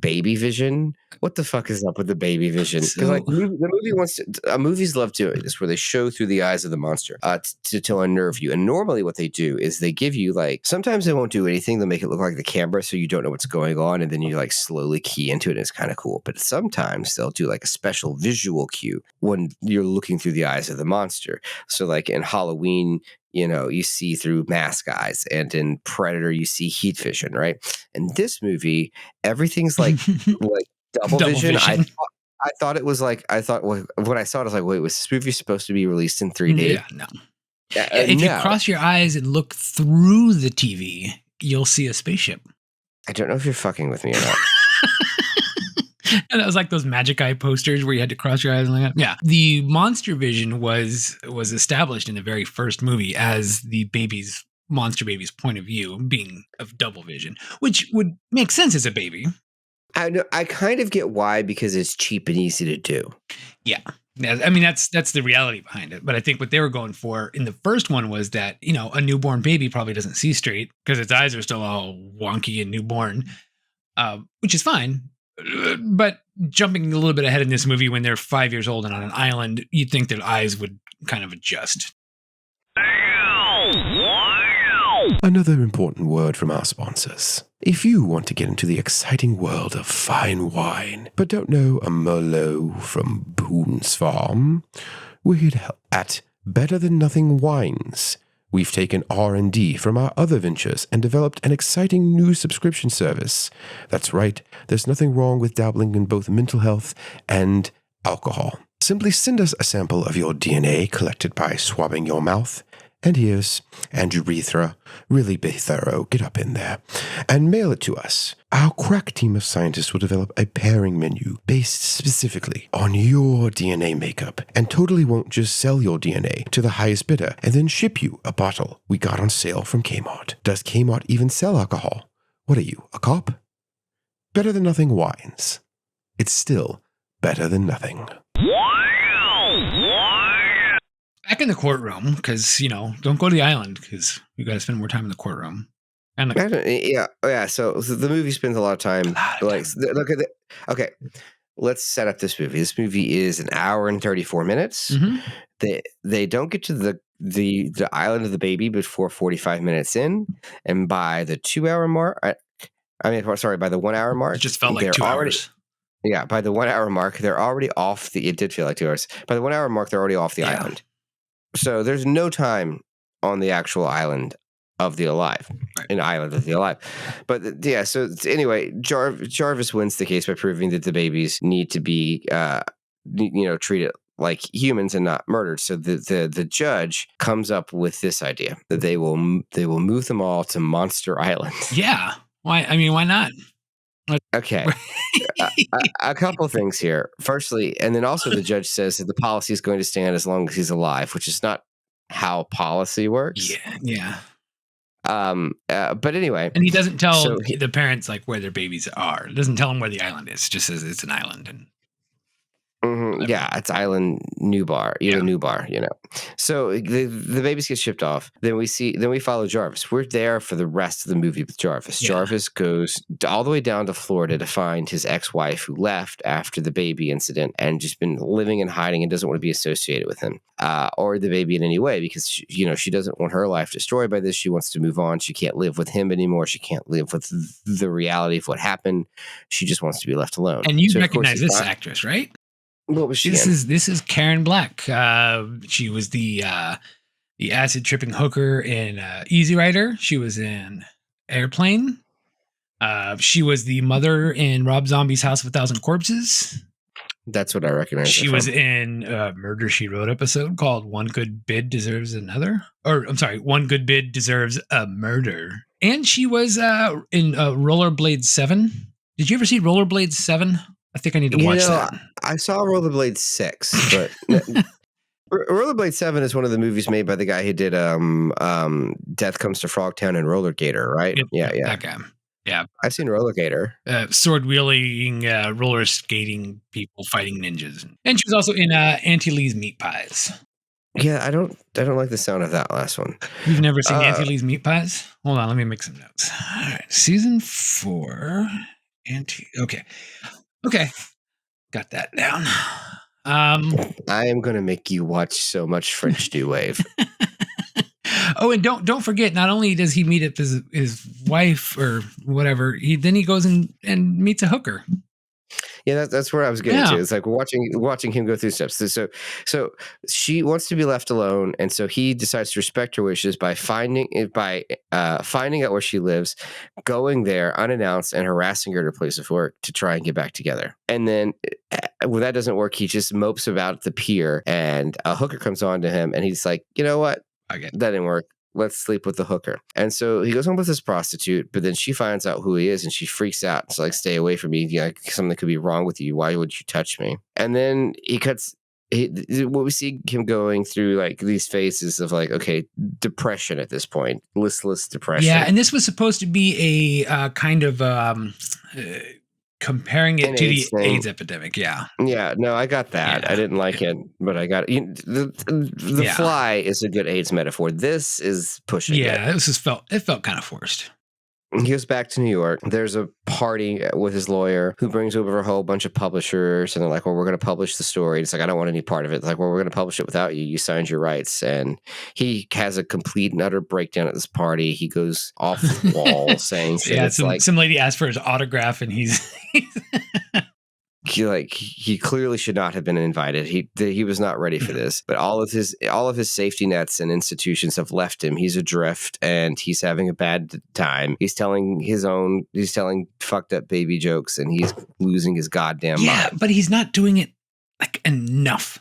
baby vision. What the fuck is up with the baby vision? Because the movie movies love doing this, where they show through the eyes of the monster to unnerve you. And normally what they do is they give you sometimes they won't do anything. They'll make it look like the camera, so you don't know what's going on, and then you slowly key into it, and it's kind of cool. But sometimes they'll do a special visual cue when you're looking through the eyes of the monster. So in Halloween, you see through mask eyes, and in Predator, you see heat vision, right? In this movie, everything's like double vision. I thought it was when I saw it, I was like, wait, was this movie supposed to be released in 3D? Yeah, no. If you cross your eyes and look through the TV, you'll see a spaceship. I don't know if you're fucking with me or not. And that was like those Magic Eye posters where you had to cross your eyes and like that. Yeah. The monster vision was established in the very first movie as the monster baby's point of view being of double vision, which would make sense as a baby. I know. I kind of get why, because it's cheap and easy to do. Yeah. Yeah, I mean that's the reality behind it. But I think what they were going for in the first one was that, you know, a newborn baby probably doesn't see straight because its eyes are still all wonky and newborn, which is fine. But jumping a little bit ahead in this movie, when they're 5 years old and on an island, you'd think their eyes would kind of adjust. Another important word from our sponsors. If you want to get into the exciting world of fine wine, but don't know a Merlot from Boone's Farm, we're here to help at Better Than Nothing Wines. We've taken R&D from our other ventures and developed an exciting new subscription service. That's right, there's nothing wrong with dabbling in both mental health and alcohol. Simply send us a sample of your DNA collected by swabbing your mouth and ears and urethra, really be thorough, get up in there, and mail it to us. Our crack team of scientists will develop a pairing menu based specifically on your DNA makeup and totally won't just sell your DNA to the highest bidder and then ship you a bottle we got on sale from Kmart. Does Kmart even sell alcohol? What are you, a cop? Better Than Nothing Wines. It's still better than nothing. Back in the courtroom, because, you know, don't go to the island because we got to spend more time in the courtroom. And yeah. So the movie spends a lot of time. Look at okay, let's set up this movie. This movie is an hour and 34 minutes. Mm-hmm. They don't get to the island of the baby before 45 minutes in, and by the 2 hour mark, by the 1 hour mark, it just felt like 2 hours. Yeah, by the 1 hour mark, they're already off the. It did feel like 2 hours. By the 1 hour mark, they're already off the island. So there's no time on the actual island of the alive, an island of the alive. But yeah, so anyway, Jarvis wins the case by proving that the babies need to be, treated like humans and not murdered. So the judge comes up with this idea that they will move them all to Monster Island. Yeah. Why? I mean, why not? Okay. A couple things here. Firstly, and then also the judge says that the policy is going to stand as long as he's alive, which is not how policy works. Yeah. But anyway. And he doesn't tell the parents like where their babies are. It doesn't tell them where the island is. It just says it's an island. And yeah, it's Island Newbar, Newbar, you know. So the babies get shipped off. Then we follow Jarvis. We're there for the rest of the movie with Jarvis. Yeah. Jarvis goes all the way down to Florida to find his ex-wife who left after the baby incident and just been living and hiding and doesn't want to be associated with him or the baby in any way because she doesn't want her life destroyed by this. She wants to move on. She can't live with him anymore. She can't live with the reality of what happened. She just wants to be left alone. And you recognize this actress, right? What was she? This is Karen Black. She was the acid tripping hooker in Easy Rider. She was in Airplane. She was the mother in Rob Zombie's House of a Thousand Corpses. That's what I recognize. She was in a Murder, She Wrote episode called One Good Bid Deserves Another. Or, I'm sorry, One Good Bid Deserves a Murder. And she was in Rollerblades 7. Did you ever see Rollerblades 7? I think I need to watch that. I saw Rollerblade 6, but Rollerblade 7 is one of the movies made by the guy who did Death Comes to Frogtown and Roller Gator, right? Yeah. That guy. Yeah. I've seen Roller Gator. Sword wielding, roller skating people fighting ninjas. And she was also in Auntie Lee's Meat Pies. Yeah, I don't like the sound of that last one. You've never seen Auntie Lee's Meat Pies? Hold on, let me make some notes. All right. Season 4. Okay. Got that down. I am going to make you watch so much French New Wave. Oh, and don't forget, not only does he meet up his wife or whatever, he goes and meets a hooker. Yeah, that's where I was getting to. It's like watching him go through steps. So she wants to be left alone, and so he decides to respect her wishes by finding out where she lives, going there unannounced, and harassing her at her place of work to try and get back together. And then when that doesn't work, he just mopes about the pier, and a hooker comes on to him, and he's like, you know what? That didn't work. Let's sleep with the hooker. And so he goes home with this prostitute, but then she finds out who he is and she freaks out. It's like, stay away from me. Something could be wrong with you. Why would you touch me? And then what we see him going through like these phases of like, okay, depression at this point, listless depression. Yeah. And this was supposed to be a kind of comparing it An to AIDS the thing. AIDS epidemic. Yeah. Yeah, no, I got that. Yeah. I didn't like it, but I got it. The Yeah. Fly is a good AIDS metaphor. This is pushing it. Yeah, it felt kind of forced. He goes back to New York. There's a party with his lawyer who brings over a whole bunch of publishers, and they're like, well, we're going to publish the story. It's like, I don't want any part of it. It's like, well, we're going to publish it without you. You signed your rights. And he has a complete and utter breakdown at this party. He goes off the wall saying, some lady asked for his autograph, and he's he clearly should not have been invited. He was not ready for this. But all of his safety nets and institutions have left him. He's adrift, and he's having a bad time. He's telling fucked up baby jokes, and he's losing his goddamn mind. But he's not doing it like enough.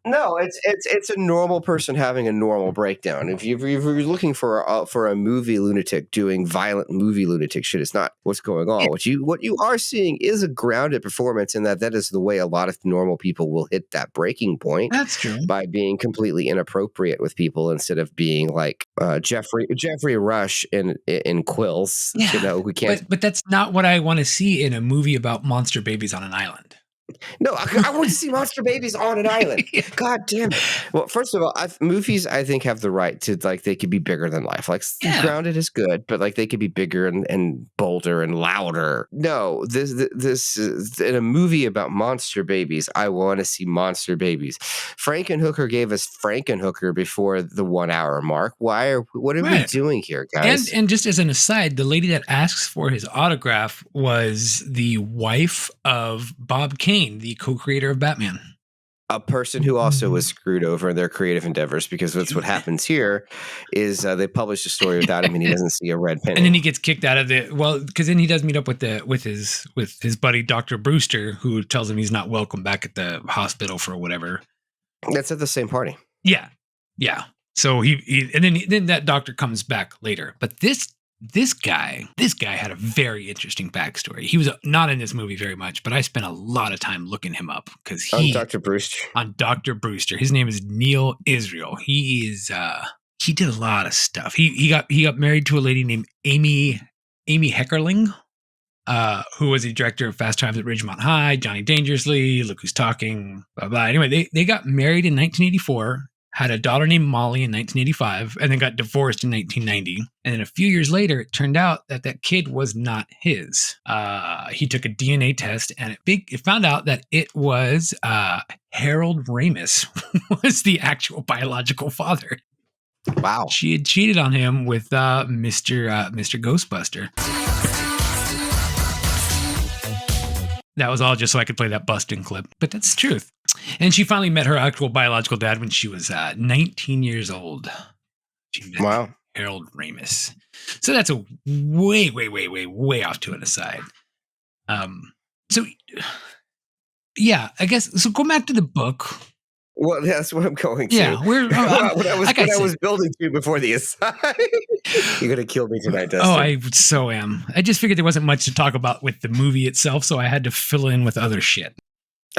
No, it's a normal person having a normal breakdown. If you're looking for a movie lunatic doing violent movie lunatic shit, it's not what's going on. What you are seeing is a grounded performance, and that is the way a lot of normal people will hit that breaking point. That's true. By being completely inappropriate with people instead of being like Jeffrey Rush in Quills. Yeah, we can't. But that's not what I want to see in a movie about monster babies on an island. No, I want to see monster babies on an island. God damn it. Well, first of all, movies, I think, have the right to, like, they could be bigger than life. Like, Grounded is good, but, like, they could be bigger and bolder and louder. No, this is in a movie about monster babies. I want to see monster babies. Frankenhooker gave us Frankenhooker before the 1 hour mark. What are we doing here, guys? And just as an aside, the lady that asks for his autograph was the wife of Bob Kane, the co-creator of Batman. A person who also was screwed over in their creative endeavors, because that's what happens here is they publish a story without him, and he doesn't see a red penny. And then he gets kicked out of because then he does meet up with his buddy Dr. Brewster, who tells him he's not welcome back at the hospital for whatever. That's at the same party. Yeah. So he and then that doctor comes back later. But this guy had a very interesting backstory. He was not in this movie very much, but I spent a lot of time looking him up because on Dr. Brewster. On Dr. Brewster. His name is Neil Israel. He did a lot of stuff. He got married to a lady named Amy Heckerling, who was the director of Fast Times at Ridgemont High, Johnny Dangerously, Look Who's Talking, blah blah. Anyway, they got married in 1984. Had a daughter named Molly in 1985, and then got divorced in 1990. And then a few years later, it turned out that kid was not his. He took a DNA test, and it found out that it was Harold Ramis was the biological father. Wow. She had cheated on him with Mr. Ghostbuster. That was all just so I could play that busting clip. But that's the truth. And she finally met her actual biological dad when she was 19 years old. She met Harold Ramis. So that's a way off to an aside. So, yeah, I guess. So go back to the book. Well, that's what I'm going to. Yeah, what I was building to before the aside. You're going to kill me tonight, Dustin. Oh, I so am. I just figured there wasn't much to talk about with the movie itself, so I had to fill in with other shit.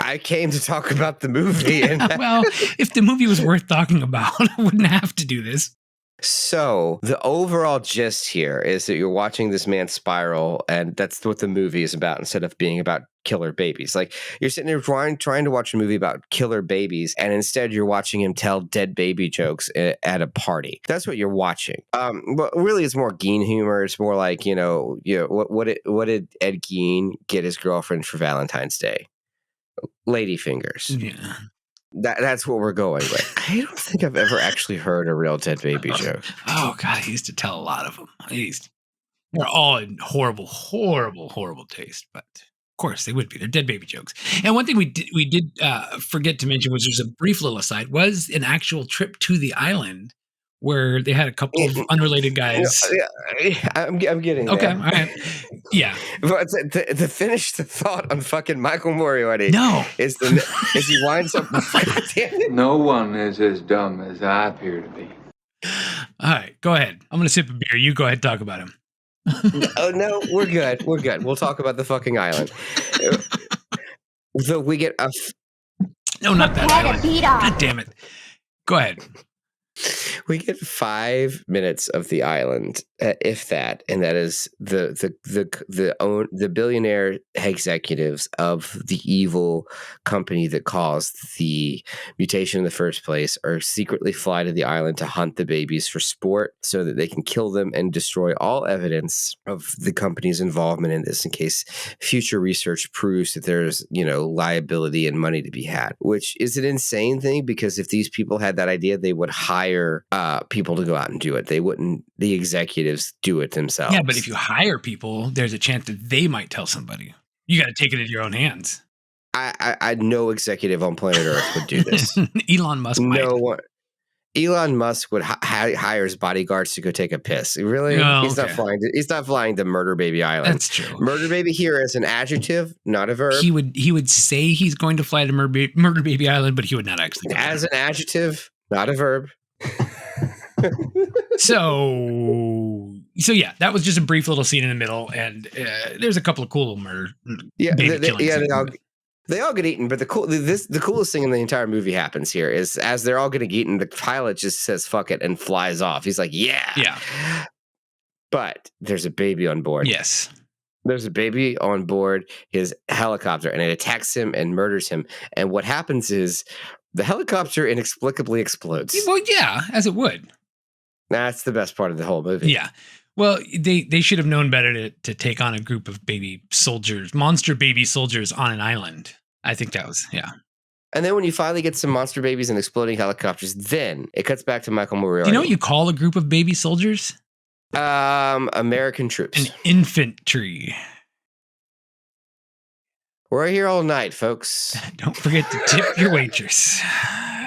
I came to talk about the movie. Well, if the movie was worth talking about, I wouldn't have to do this. So the overall gist here is that you're watching this man spiral, and that's what the movie is about instead of being about killer babies. Like, you're sitting there trying to watch a movie about killer babies, and instead you're watching him tell dead baby jokes at a party. That's what you're watching. But really, it's more Gein humor. It's more like, what did Ed Gein get his girlfriend for Valentine's Day? Lady fingers. Yeah. That's what we're going with. I don't think I've ever actually heard a real dead baby joke. Oh, God, he used to tell a lot of them. They're all in horrible taste, but of course they would be. They're dead baby jokes. And one thing we did forget to mention, which was a brief little aside, was an actual trip to the island where they had a couple of unrelated guys. I'm getting there. Okay, all right. Yeah. But to finish the thought on fucking Michael Moriarty is he winds up. No one is as dumb as I appear to be. All right, go ahead. I'm going to sip a beer. You go ahead and talk about him. No, we're good. We'll talk about the fucking island. So we get No, not that island. God damn it. Go ahead. We get 5 minutes of the island, if that, and that is the billionaire executives of the evil company that caused the mutation in the first place are secretly fly to the island to hunt the babies for sport, so that they can kill them and destroy all evidence of the company's involvement in this, in case future research proves that there's liability and money to be had. Which is an insane thing, because if these people had that idea, they would hire people to go out and do it. They wouldn't, the executives, do it themselves. Yeah, but if you hire people, there's a chance that they might tell somebody. You got to take it into your own hands. I no executive on planet Earth would do this. Elon Musk might. No one. Elon Musk would hire his bodyguards to go take a piss. Really? Oh, He's okay. not flying to Murder Baby Island. That's true. Murder Baby here is an adjective, not a verb. He would say he's going to fly to Murder Baby Island, but he would not actually. As an adjective, not a verb. So yeah, that was just a brief little scene in the middle, and there's a couple of cool murder. They all get eaten, but the coolest thing in the entire movie happens here is as they're all getting eaten, the pilot just says "fuck it" and flies off. He's like, "Yeah." But there's a baby on board. Yes. There's a baby on board his helicopter, and it attacks him and murders him. And what happens is the helicopter inexplicably explodes. Well, yeah, as it would. That's the best part of the whole movie. Yeah. Well, they should have known better to take on a group of baby soldiers, monster baby soldiers on an island. I think that was, yeah. And then when you finally get some monster babies and exploding helicopters, then it cuts back to Michael Moriarty. Do you know what you call a group of baby soldiers? American troops. An infantry. We're here all night, folks. Don't forget to tip your waitress.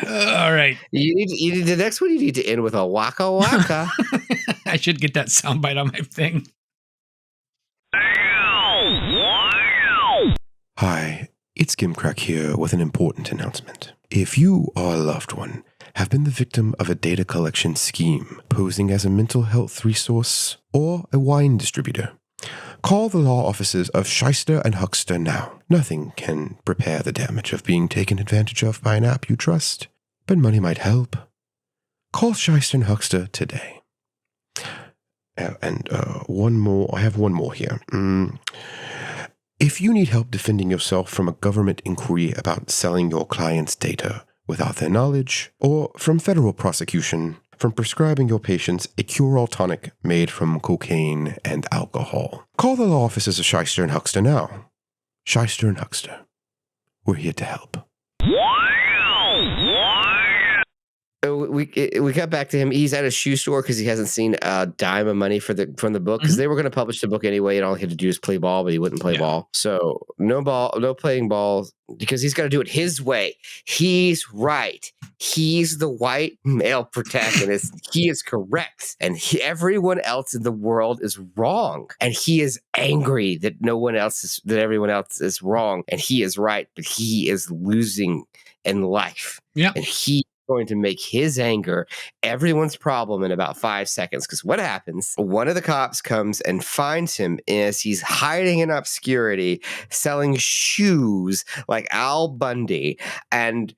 All right. You need the next one. You need to end with a waka waka. I should get that soundbite on my thing. Hi, it's Gimcrack here with an important announcement. If you or a loved one have been the victim of a data collection scheme posing as a mental health resource or a wine distributor, call the law offices of Shyster and Huckster now. Nothing can repair the damage of being taken advantage of by an app you trust, but money might help. Call Shyster and Huckster today. And one more. I have one more here. If you need help defending yourself from a government inquiry about selling your client's data without their knowledge, or from federal prosecution from prescribing your patients a cure-all tonic made from cocaine and alcohol, call the law offices of Shyster and Huckster now. Shyster and Huckster. We're here to help. We got back to him. He's at a shoe store because he hasn't seen a dime of money from the book, because they were going to publish the book anyway, and all he had to do is play ball, but he wouldn't play ball. So no playing ball, because he's got to do it his way. He's right. He's the white male protagonist. He is correct, and everyone else in the world is wrong. And he is angry that everyone else is wrong, and he is right, but he is losing in life. Yeah, and he going to make his anger everyone's problem in about 5 seconds. Because what happens, one of the cops comes and finds him as he's hiding in obscurity selling shoes like Al Bundy, and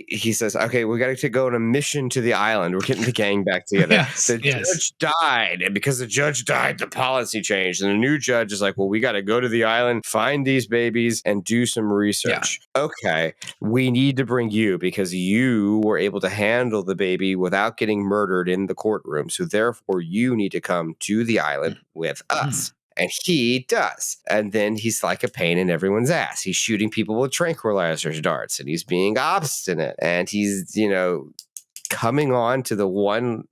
he says, okay, we got to go on a mission to the island. We're getting the gang back together. The judge died, and because the judge died, the policy changed, and the new judge is like, well, we got to go to the island, find these babies, and do some research. Okay, we need to bring you because you were able to handle the baby without getting murdered in the courtroom, so therefore you need to come to the island with us. And he does. And then he's like a pain in everyone's ass. He's shooting people with tranquilizer darts, and he's being obstinate, and he's, coming on to the one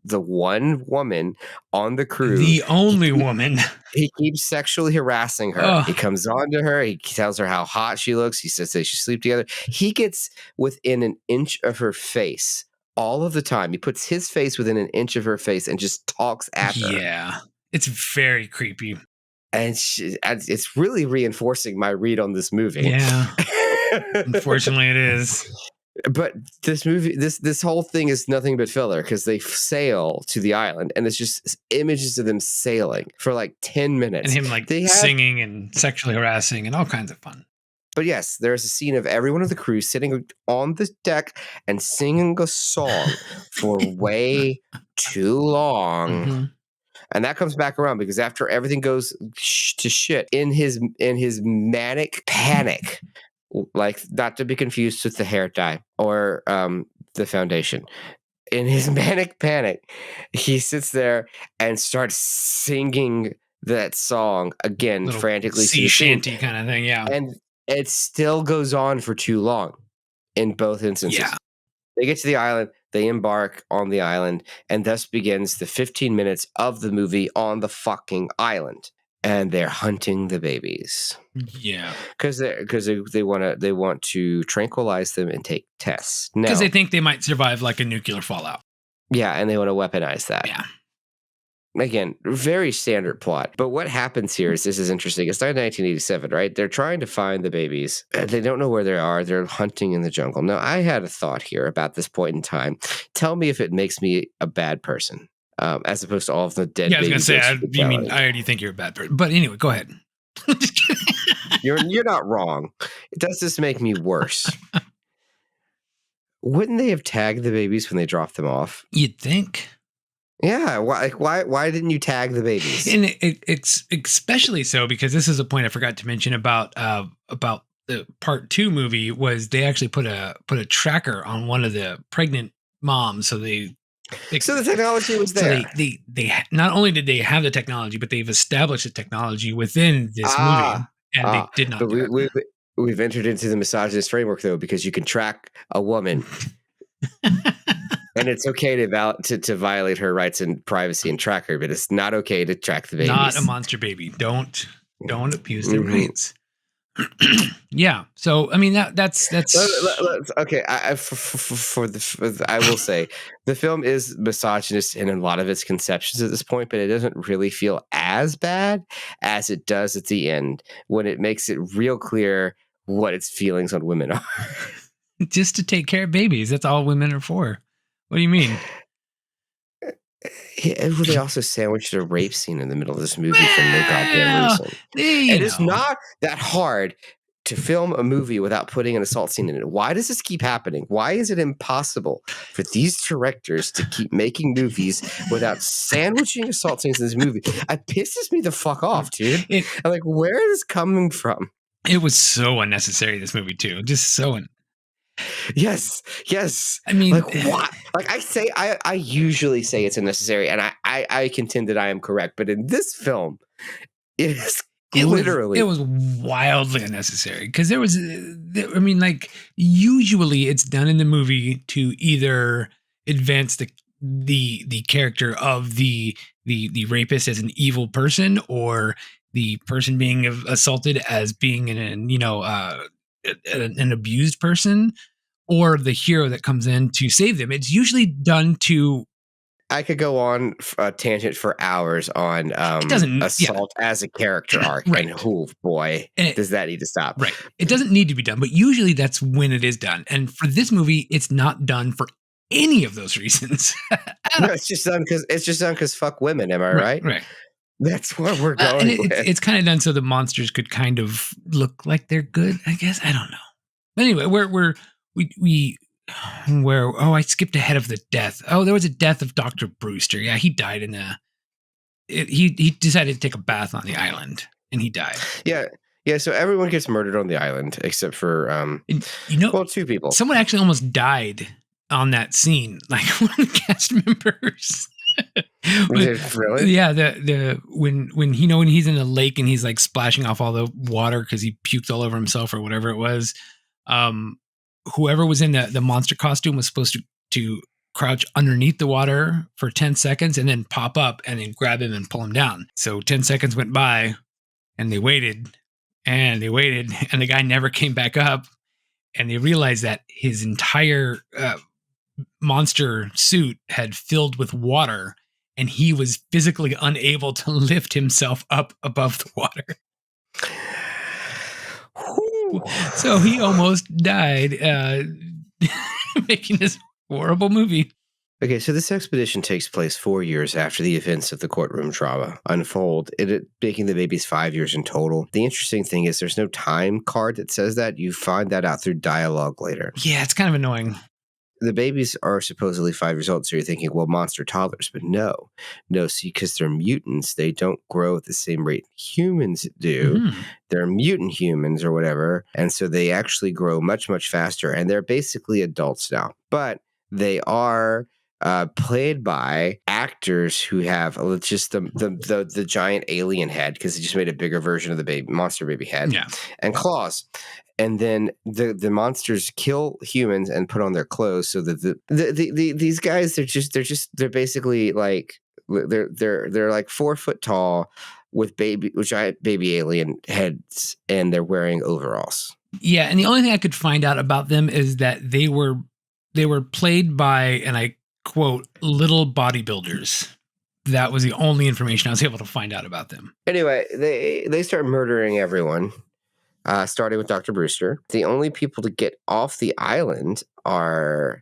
woman on the crew. The only woman. He keeps sexually harassing her. Oh. He comes on to her. He tells her how hot she looks. He says they should sleep together. He gets within an inch of her face all of the time. He puts his face within an inch of her face and just talks at her. Yeah. It's very creepy. And it's really reinforcing my read on this movie. Yeah. Unfortunately, it is. But this movie, this whole thing is nothing but filler, because they sail to the island, and it's just images of them sailing for like 10 minutes. And him singing and sexually harassing and all kinds of fun. But yes, there's a scene of every one of the crew sitting on the deck and singing a song for way too long. Mm-hmm. And that comes back around because after everything goes to shit in his manic panic, like not to be confused with the hair dye or the foundation. In his manic panic, he sits there and starts singing that song again, Little frantically. sea shanty kind of thing, yeah. And it still goes on for too long in both instances. Yeah. They get to the island, they embark on the island, and thus begins the 15 minutes of the movie on the fucking island. And they're hunting the babies. Yeah. Because they want to tranquilize them and take tests. Because they think they might survive like a nuclear fallout. Yeah, and they want to weaponize that. Yeah. Again, very standard plot. But what happens here is, this is interesting. It's 1987, right? They're trying to find the babies. They don't know where they are. They're hunting in the jungle. Now, I had a thought here about this point in time. Tell me if it makes me a bad person, as opposed to all of the dead babies. Yeah, I was going to say, I already think you're a bad person. But anyway, go ahead. You're not wrong. Does this make me worse? Wouldn't they have tagged the babies when they dropped them off? You'd think. Yeah, why didn't you tag the babies? And it's especially so because this is a point I forgot to mention about the part 2 movie, was they actually put a tracker on one of the pregnant moms, so the technology was there. So they not only did they have the technology, but they've established the technology within this movie, and they did not. But we've entered into the misogynist framework though, because you can track a woman. And it's okay to violate her rights and privacy and track her, but it's not okay to track the babies. Not a monster baby. Don't abuse their rights. Yeah. So I mean that's okay. I will say the film is misogynist in a lot of its conceptions at this point, but it doesn't really feel as bad as it does at the end when it makes it real clear what its feelings on women are. Just to take care of babies. That's all women are for. What do you mean? They also sandwiched a rape scene in the middle of this movie for no goddamn reason. It is not that hard to film a movie without putting an assault scene in it. Why does this keep happening? Why is it impossible for these directors to keep making movies without sandwiching assault scenes in this movie? It pisses me the fuck off, dude. I'm like, where is this coming from? It was so unnecessary, this movie, too. Just so Yes. I mean, like what? Like I usually say it's unnecessary, and I contend that I am correct. But in this film, it was wildly unnecessary because there was, I mean, like usually it's done in the movie to either advance the character of the rapist as an evil person, or the person being assaulted as being an abused person, or the hero that comes in to save them. It's usually done to. I could go on a tangent for hours on assault as a character arc, right? And oh boy, does that need to stop? Right. It doesn't need to be done, but usually that's when it is done. And for this movie, it's not done for any of those reasons. No, it's just done because fuck women. Am I right? Right. That's what we're going with. It's kind of done so the monsters could kind of look like they're good, I guess. I don't know. But anyway, I skipped ahead of the death. Oh, there was a death of Dr. Brewster. Yeah, he died he decided to take a bath on the island, and he died. Yeah, so everyone gets murdered on the island except for two people. Someone actually almost died on that scene, like one of the cast members. Really? Yeah, when he's in the lake and he's like splashing off all the water because he puked all over himself or whatever it was. Whoever was in the monster costume was supposed to crouch underneath the water for 10 seconds and then pop up and then grab him and pull him down. So 10 seconds went by and they waited and the guy never came back up, and they realized that his entire monster suit had filled with water and he was physically unable to lift himself up above the water. So he almost died making this horrible movie. Okay, so this expedition takes place 4 years after the events of the courtroom drama unfold, it making the babies 5 years in total. The interesting thing is there's no time card that says that. You find that out through dialogue later. Yeah, it's kind of annoying. The babies are supposedly 5 years old, so you're thinking, well, monster toddlers, but no, see, because they're mutants, they don't grow at the same rate humans do. Mhm. They're mutant humans or whatever, and so they actually grow much, much faster, and they're basically adults now. But they are played by actors who have just the giant alien head, because they just made a bigger version of the monster baby head, Yeah. and claws. And then the monsters kill humans and put on their clothes, so that these guys they're basically like they're like 4 foot tall with giant baby alien heads, and they're wearing overalls. Yeah, and the only thing I could find out about them is that they were played by, and I quote, little bodybuilders. That was the only information I was able to find out about them. Anyway, they start murdering everyone. Starting with Dr. Brewster. The only people to get off the island are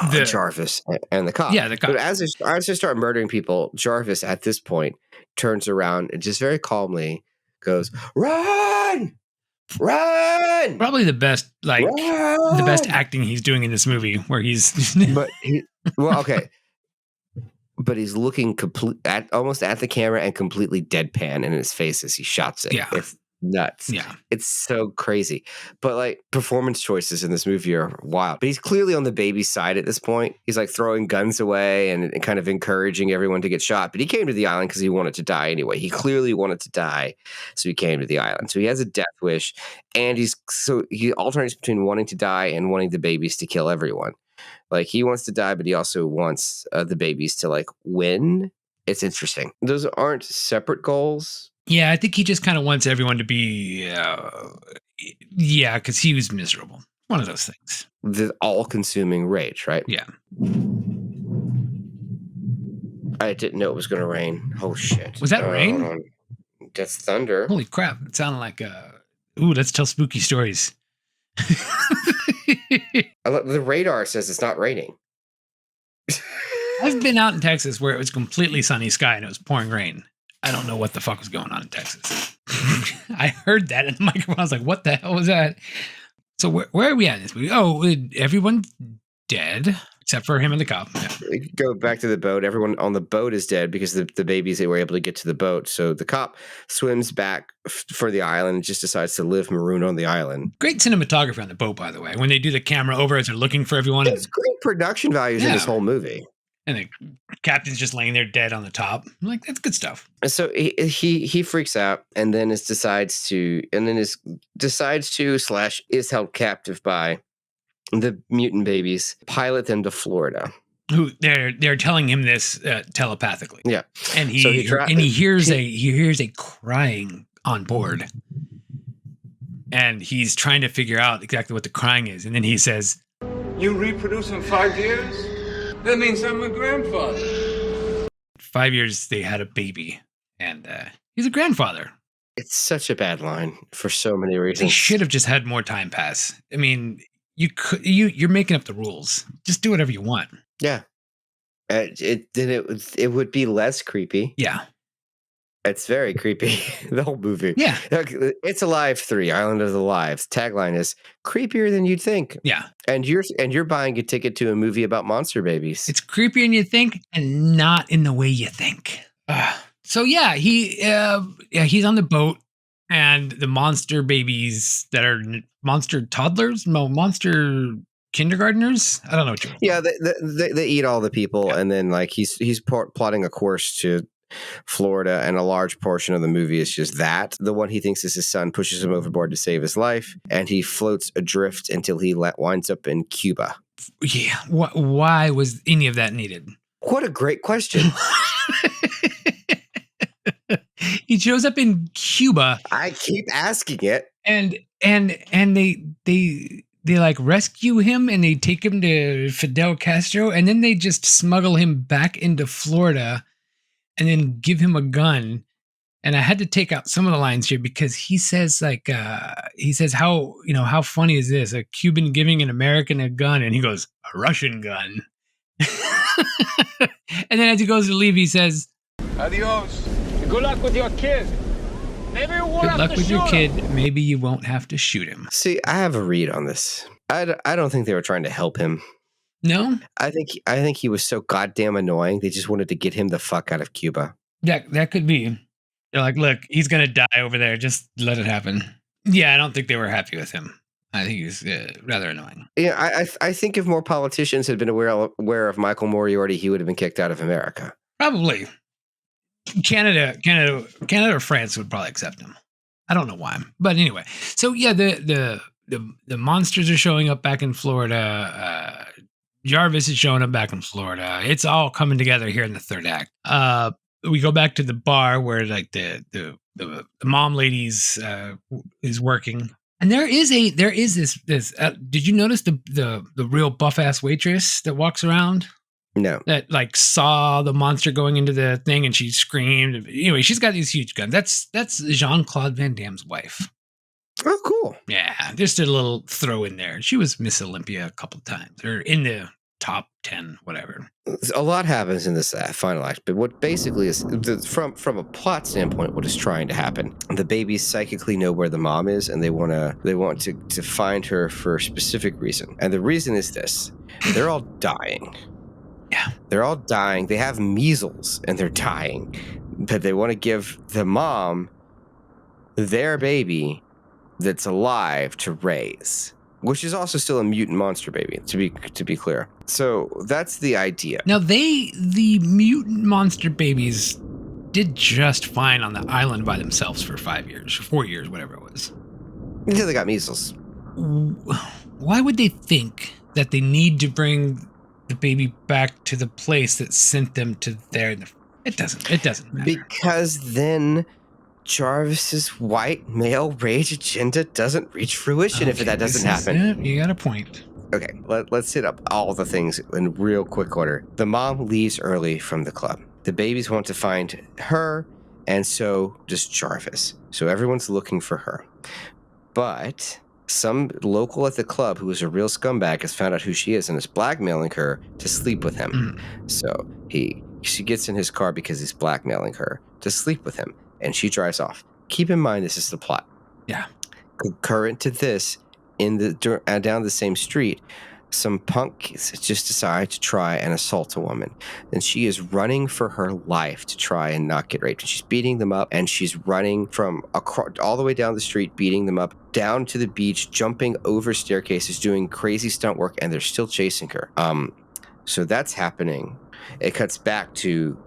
Jarvis and the cop. Yeah, the cop. But as they start murdering people, Jarvis at this point turns around and just very calmly goes, "Run! Run!" Probably the best, like, Run! the best acting he's doing in this movie, where he's... Okay. But he's looking almost at the camera and completely deadpan in his face as he shots it. Yeah. It's nuts. Yeah. It's so crazy. But like, performance choices in this movie are wild. But he's clearly on the baby's side at this point. He's like throwing guns away and kind of encouraging everyone to get shot. But he came to the island because he wanted to die anyway. He clearly wanted to die, so he came to the island. So he has a death wish, and he alternates between wanting to die and wanting the babies to kill everyone. Like, he wants to die, but he also wants the babies to like win. It's interesting. Those aren't separate goals. Yeah, I think he just kind of wants everyone to be, because he was miserable. One of those things. The all-consuming rage, right? Yeah. I didn't know it was going to rain. Oh, shit. Was that rain? That's thunder. Holy crap. It sounded like, let's tell spooky stories. The radar says it's not raining. I've been out in Texas where it was completely sunny sky and it was pouring rain. I don't know what the fuck was going on in Texas. I heard that in the microphone. I was like, what the hell was that? So where are we at in this movie? Oh, everyone's dead except for him and the cop. Yeah. Go back to the boat. Everyone on the boat is dead because the babies, they were able to get to the boat. So the cop swims back for the island and just decides to live marooned on the island. Great cinematography on the boat, by the way. When they do the camera over as they're looking for everyone. There's great production values in this whole movie. And the captain's just laying there dead on the top. I'm like, that's good stuff. So he freaks out and then decides to is held captive by the mutant babies, pilot them to Florida. Who they're telling him this telepathically. Yeah, and he hears a crying on board, and he's trying to figure out exactly what the crying is, and then he says, You reproduce in 5 years? That means I'm a grandfather. 5 years they had a baby, and he's a grandfather. It's such a bad line for so many reasons. They should have just had more time pass. I mean, you're making up the rules. Just do whatever you want. Yeah. It would be less creepy. Yeah. It's very creepy, the whole movie. Yeah. It's Alive 3, Island of the Lives. Tagline is creepier than you'd think. Yeah. And you're buying a ticket to a movie about monster babies. It's creepier than you think and not in the way you think. So yeah, he's on the boat, and the monster babies that are monster toddlers, monster kindergartners. I don't know what you. Yeah, they eat all the people, and then like he's plotting a course to Florida, and a large portion of the movie is just that. The one he thinks is his son pushes him overboard to save his life, and he floats adrift until he winds up in Cuba. Yeah, why was any of that needed? What a great question. He shows up in Cuba. I keep asking it, and they like rescue him, and they take him to Fidel Castro, and then they just smuggle him back into Florida, and then give him a gun, And I had to take out some of the lines here because he says how funny is this? A Cuban giving an American a gun, and he goes, a Russian gun. And then as he goes to leave, he says, Adios. Good luck with your kid. Maybe you won't good have luck to with your shoot kid. him. Maybe you won't have to shoot him. See, I have a read on this. I don't think they were trying to help him. No? I think he was so goddamn annoying. They just wanted to get him the fuck out of Cuba. That could be. They're like, look, he's going to die over there. Just let it happen. Yeah, I don't think they were happy with him. I think he's rather annoying. Yeah, I think if more politicians had been aware of Michael Moriarty, he would have been kicked out of America. Probably. Canada or France would probably accept him. I don't know why. But anyway. So yeah, the monsters are showing up back in Florida. Jarvis is showing up back in Florida. It's all coming together here in the third act. We go back to the bar where like the mom ladies is working. And there is this did you notice the real buff ass waitress that walks around? No. That like saw the monster going into the thing and she screamed. Anyway, she's got these huge guns. That's Jean-Claude Van Damme's wife. Oh, cool. Yeah, just a little throw in there. She was Miss Olympia a couple of times, or in the top 10, whatever. A lot happens in this final act, but what basically is from a plot standpoint, what is trying to happen? The babies psychically know where the mom is, and they want to find her for a specific reason. And the reason is this: they're all dying. Yeah, they're all dying. They have measles and they're dying, but they want to give the mom their baby that's alive to raise, which is also still a mutant monster baby, to be clear. So that's the idea. Now the mutant monster babies did just fine on the island by themselves for 4 years, whatever it was. Until they got measles. Why would they think that they need to bring the baby back to the place that sent them to there? It doesn't matter. Because then Jarvis's white male rage agenda doesn't reach fruition if that doesn't happen. You got a point. Okay, let's hit up all the things in real quick order. The mom leaves early from the club. The babies want to find her, and so does Jarvis. So everyone's looking for her. But some local at the club who is a real scumbag has found out who she is and is blackmailing her to sleep with him. So she gets in his car because he's blackmailing her to sleep with him, and she drives off. Keep in mind, this is the plot. Yeah. Concurrent to this, down the same street, some punks just decide to try and assault a woman, and she is running for her life to try and not get raped. She's beating them up, and she's running from all the way down the street, beating them up, down to the beach, jumping over staircases, doing crazy stunt work, and they're still chasing her. So that's happening. It cuts back to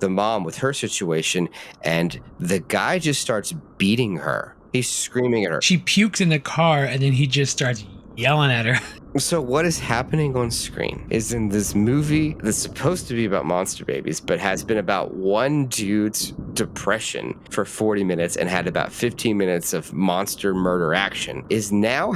the mom with her situation, and the guy just starts beating her. He's screaming at her. She pukes in the car, and then he just starts yelling at her. So what is happening on screen is in this movie that's supposed to be about monster babies, but has been about one dude's depression for 40 minutes and had about 15 minutes of monster murder action, is now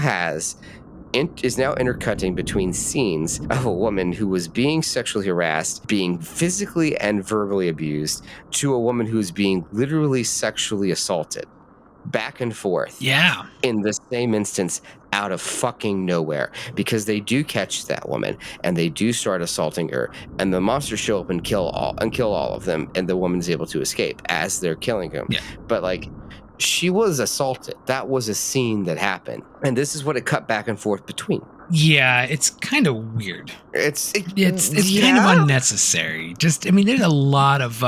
intercutting between scenes of a woman who was being sexually harassed, being physically and verbally abused, to a woman who is being literally sexually assaulted. Back and forth. Yeah. In the same instance, out of fucking nowhere, because they do catch that woman and they do start assaulting her, and the monsters show up and kill all of them, and the woman's able to escape as they're killing him. Yeah. But like, she was assaulted. That was a scene that happened, and this is what it cut back and forth between. Yeah, it's kind of weird. It's kind of unnecessary. There's a lot of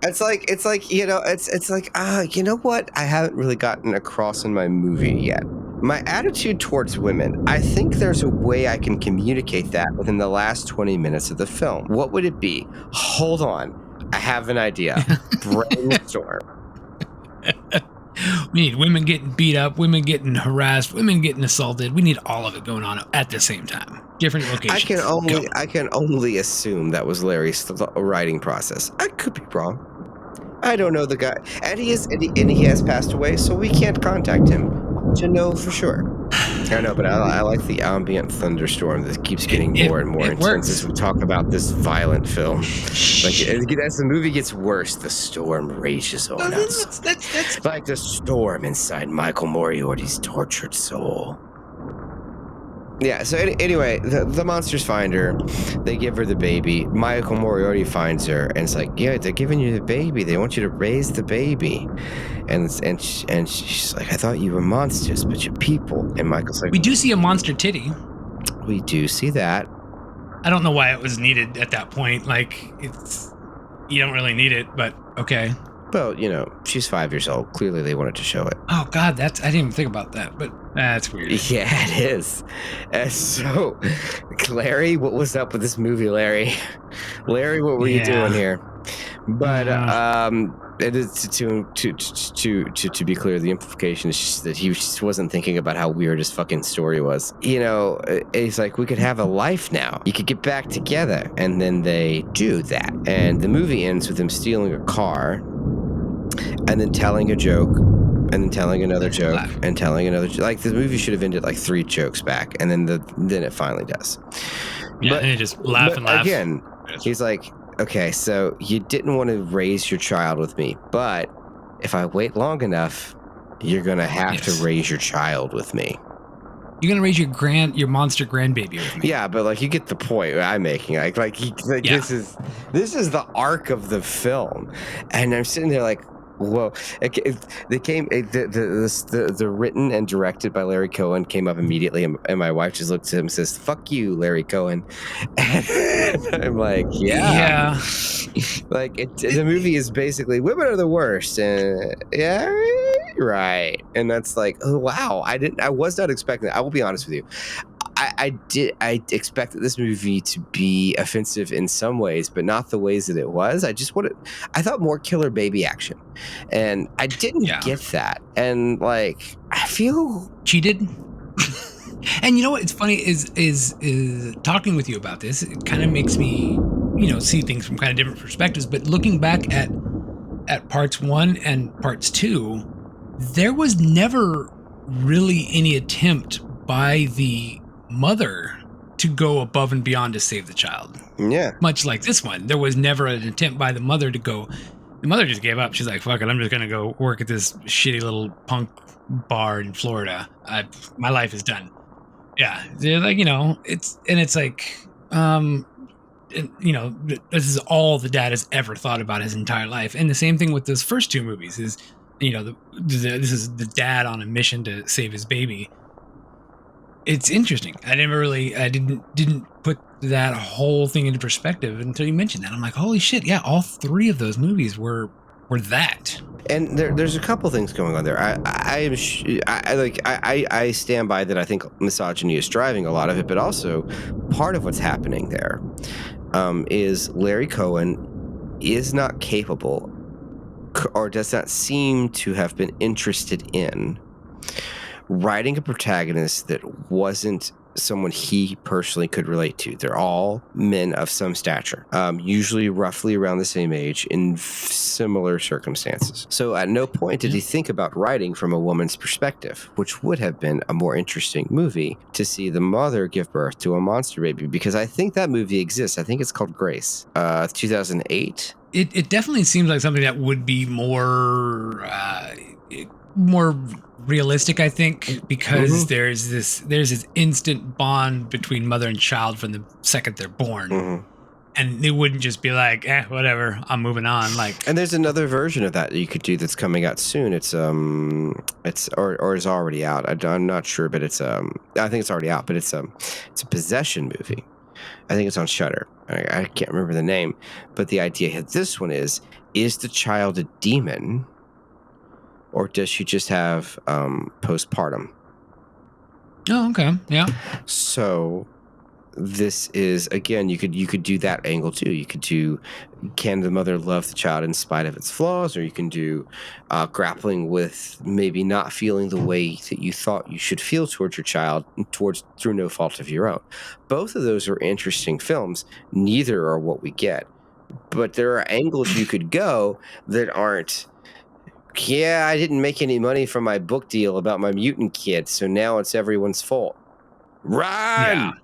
It's like you know what? I haven't really gotten across in my movie yet. My attitude towards women, I think there's a way I can communicate that within the last 20 minutes of the film. What would it be? Hold on. I have an idea. Brainstorm. We need women getting beat up, women getting harassed, women getting assaulted. We need all of it going on at the same time. Different locations. I can only assume that was Larry's writing process. I could be wrong. I don't know the guy, and he has passed away, so we can't contact him to know for sure. I know, but I like the ambient thunderstorm that keeps getting more and more intense as we talk about this violent film. Like as the movie gets worse, the storm rages on us. That's like the storm inside Michael Moriarty's tortured soul. Yeah, so anyway, the monsters find her. They give her the baby. Michael Moriarty finds her, and it's like, yeah, they're giving you the baby. They want you to raise the baby. And she's like, I thought you were monsters, but you're people. And Michael's like, we do see a monster titty. We do see that. I don't know why it was needed at that point. Like, you don't really need it, but okay. Well, she's 5 years old. Clearly, they wanted to show it. Oh God, I didn't even think about that, but that's weird. Yeah, it is. And so, Larry, what was up with this movie, Larry? Larry, what were you doing here? But it is to be clear, the implication is just that he just wasn't thinking about how weird his fucking story was. He's like, we could have a life now. You could get back together, and then they do that. And the movie ends with him stealing a car. And then telling a joke, and then telling another joke, and telling another joke. Like, the movie should have ended like 3 jokes back, and then it finally does. Yeah, and they just laugh and laugh. Again, he's like, okay, so you didn't want to raise your child with me, but if I wait long enough, you're going to have to raise your child with me. You're gonna raise your monster grandbaby with me. Yeah, but you get the point I'm making. This is the arc of the film, and I'm sitting there like, whoa! The written and directed by Larry Cohen came up immediately, and my wife just looks at him and says, "Fuck you, Larry Cohen." And I'm like, yeah. The movie is basically women are the worst, and yeah, right. And that's like, oh wow, I was not expecting that. I will be honest with you. I expected this movie to be offensive in some ways, but not the ways that it was. I thought more killer baby action, and I didn't get that. And I feel cheated. And you know what? It's funny is talking with you about this. It kind of makes me, see things from kind of different perspectives. But looking back at parts 1 and parts 2, there was never really any attempt by the mother to go above and beyond to save the child. Yeah. Much like this one, there was never an attempt by the mother to go. The mother just gave up. She's like, fuck it, I'm just going to go work at this shitty little punk bar in Florida. My life is done. Yeah. They're like, it's like, this is all the dad has ever thought about his entire life. And the same thing with those first 2 movies is, this is the dad on a mission to save his baby. It's interesting. I didn't put that whole thing into perspective until you mentioned that. I'm like, holy shit, yeah, all 3 of those movies were that. And there's a couple things going on there. I stand by that. I think misogyny is driving a lot of it, but also part of what's happening there is Larry Cohen is not capable, or does not seem to have been interested in writing a protagonist that wasn't someone he personally could relate to. They're all men of some stature, usually roughly around the same age in similar circumstances. So at no point did he think about writing from a woman's perspective, which would have been a more interesting movie to see the mother give birth to a monster baby, because I think that movie exists. I think it's called Grace, 2008. It definitely seems like something that would be more realistic, I think, because there's this instant bond between mother and child from the second they're born, and it wouldn't just be like, whatever, I'm moving on. And there's another version of that you could do that's coming out soon. It's or is already out. I'm not sure, but I think it's already out. But it's a possession movie. I think it's on Shudder. I can't remember the name, but the idea of this one is the child a demon? Or does she just have postpartum? Oh, okay, yeah. So this is, again, you could do that angle too. You could do, can the mother love the child in spite of its flaws? Or you can do grappling with maybe not feeling the way that you thought you should feel towards your child, through no fault of your own. Both of those are interesting films. Neither are what we get. But there are angles you could go that aren't yeah, I didn't make any money from my book deal about my mutant kid, so now it's everyone's fault. Run!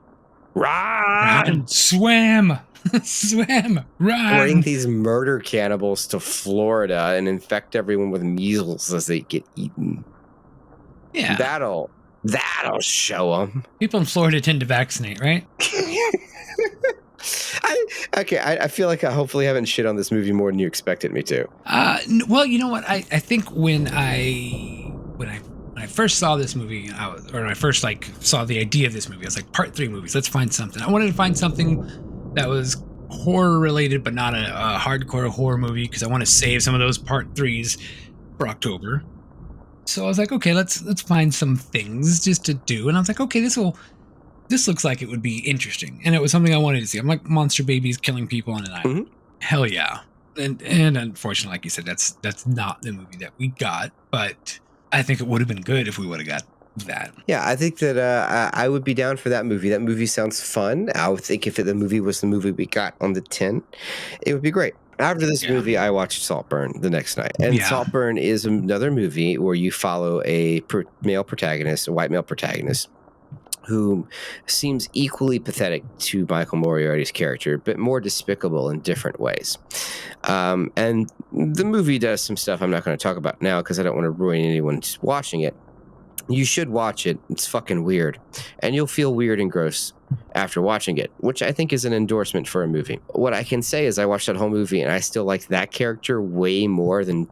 Run! Swim! Swim! Run! Bring these murder cannibals to Florida and infect everyone with measles as they get eaten. Yeah. That'll show them. People in Florida tend to vaccinate, right? I feel like I hopefully haven't shit on this movie more than you expected me to. Well, you know what? I think when I first saw this movie, when I first saw the idea of this movie, I was like, part 3 movies. Let's find something. I wanted to find something that was horror related, but not a hardcore horror movie, because I want to save some of those part 3s for October. So I was like, okay, let's find some things just to do. And I was like, okay, this looks like it would be interesting. And it was something I wanted to see. I'm like, monster babies killing people on an island. Mm-hmm. Hell yeah. And unfortunately, like you said, that's not the movie that we got. But I think it would have been good if we would have got that. Yeah, I think that I would be down for that movie. That movie sounds fun. I would think if the movie was the movie we got on the 10, it would be great. After this movie, I watched Saltburn the next night. And Saltburn is another movie where you follow a white male protagonist, who seems equally pathetic to Michael Moriarty's character, but more despicable in different ways. And the movie does some stuff I'm not going to talk about now because I don't want to ruin anyone just watching it. You should watch it. It's fucking weird. And you'll feel weird and gross after watching it, which I think is an endorsement for a movie. What I can say is I watched that whole movie and I still like that character way more than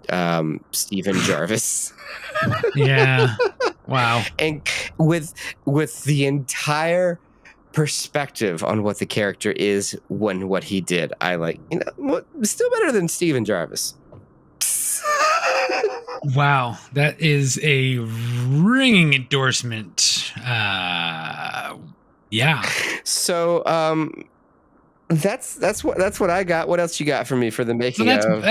Stephen Jarvis. Yeah. Wow. And with the entire perspective on what the character is when what he did, I like, still better than Stephen Jarvis. Wow, that is a ringing endorsement. Yeah. So that's what I got. What else you got for me for the making of?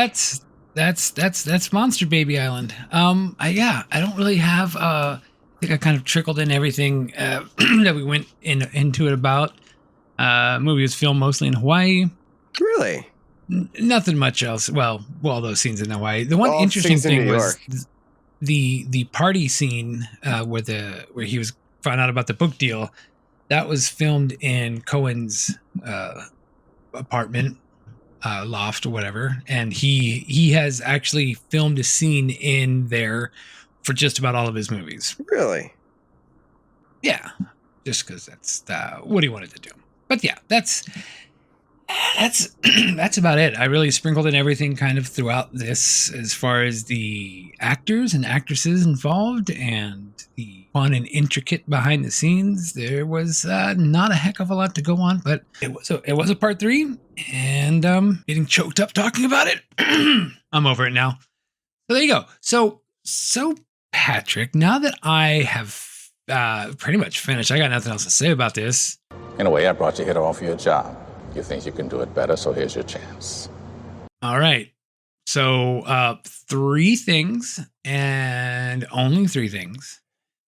That's Monster Baby Island. I don't really have. I think I kind of trickled in everything that we went into it about. Movie was filmed mostly in Hawaii. Really? Nothing much else. Well, all those scenes in Hawaii. The one interesting thing was the party scene where he was found out about the book deal. That was filmed in Cohen's apartment, loft or whatever, and he has actually filmed a scene in there for just about all of his movies. Really? Yeah, just because that's what he wanted to do. But yeah, that's about it. I really sprinkled in everything kind of throughout this as far as the actors and actresses involved and the fun and intricate behind the scenes. There was not a heck of a lot to go on, but it was a part 3, and getting choked up talking about it. I'm over it now. So there you go. So Patrick, now that I have pretty much finished, I got nothing else to say about this. In a way, I brought you here to offer you a job. You think you can do it better, so here's your chance. All right. So 3 things, and only 3 things,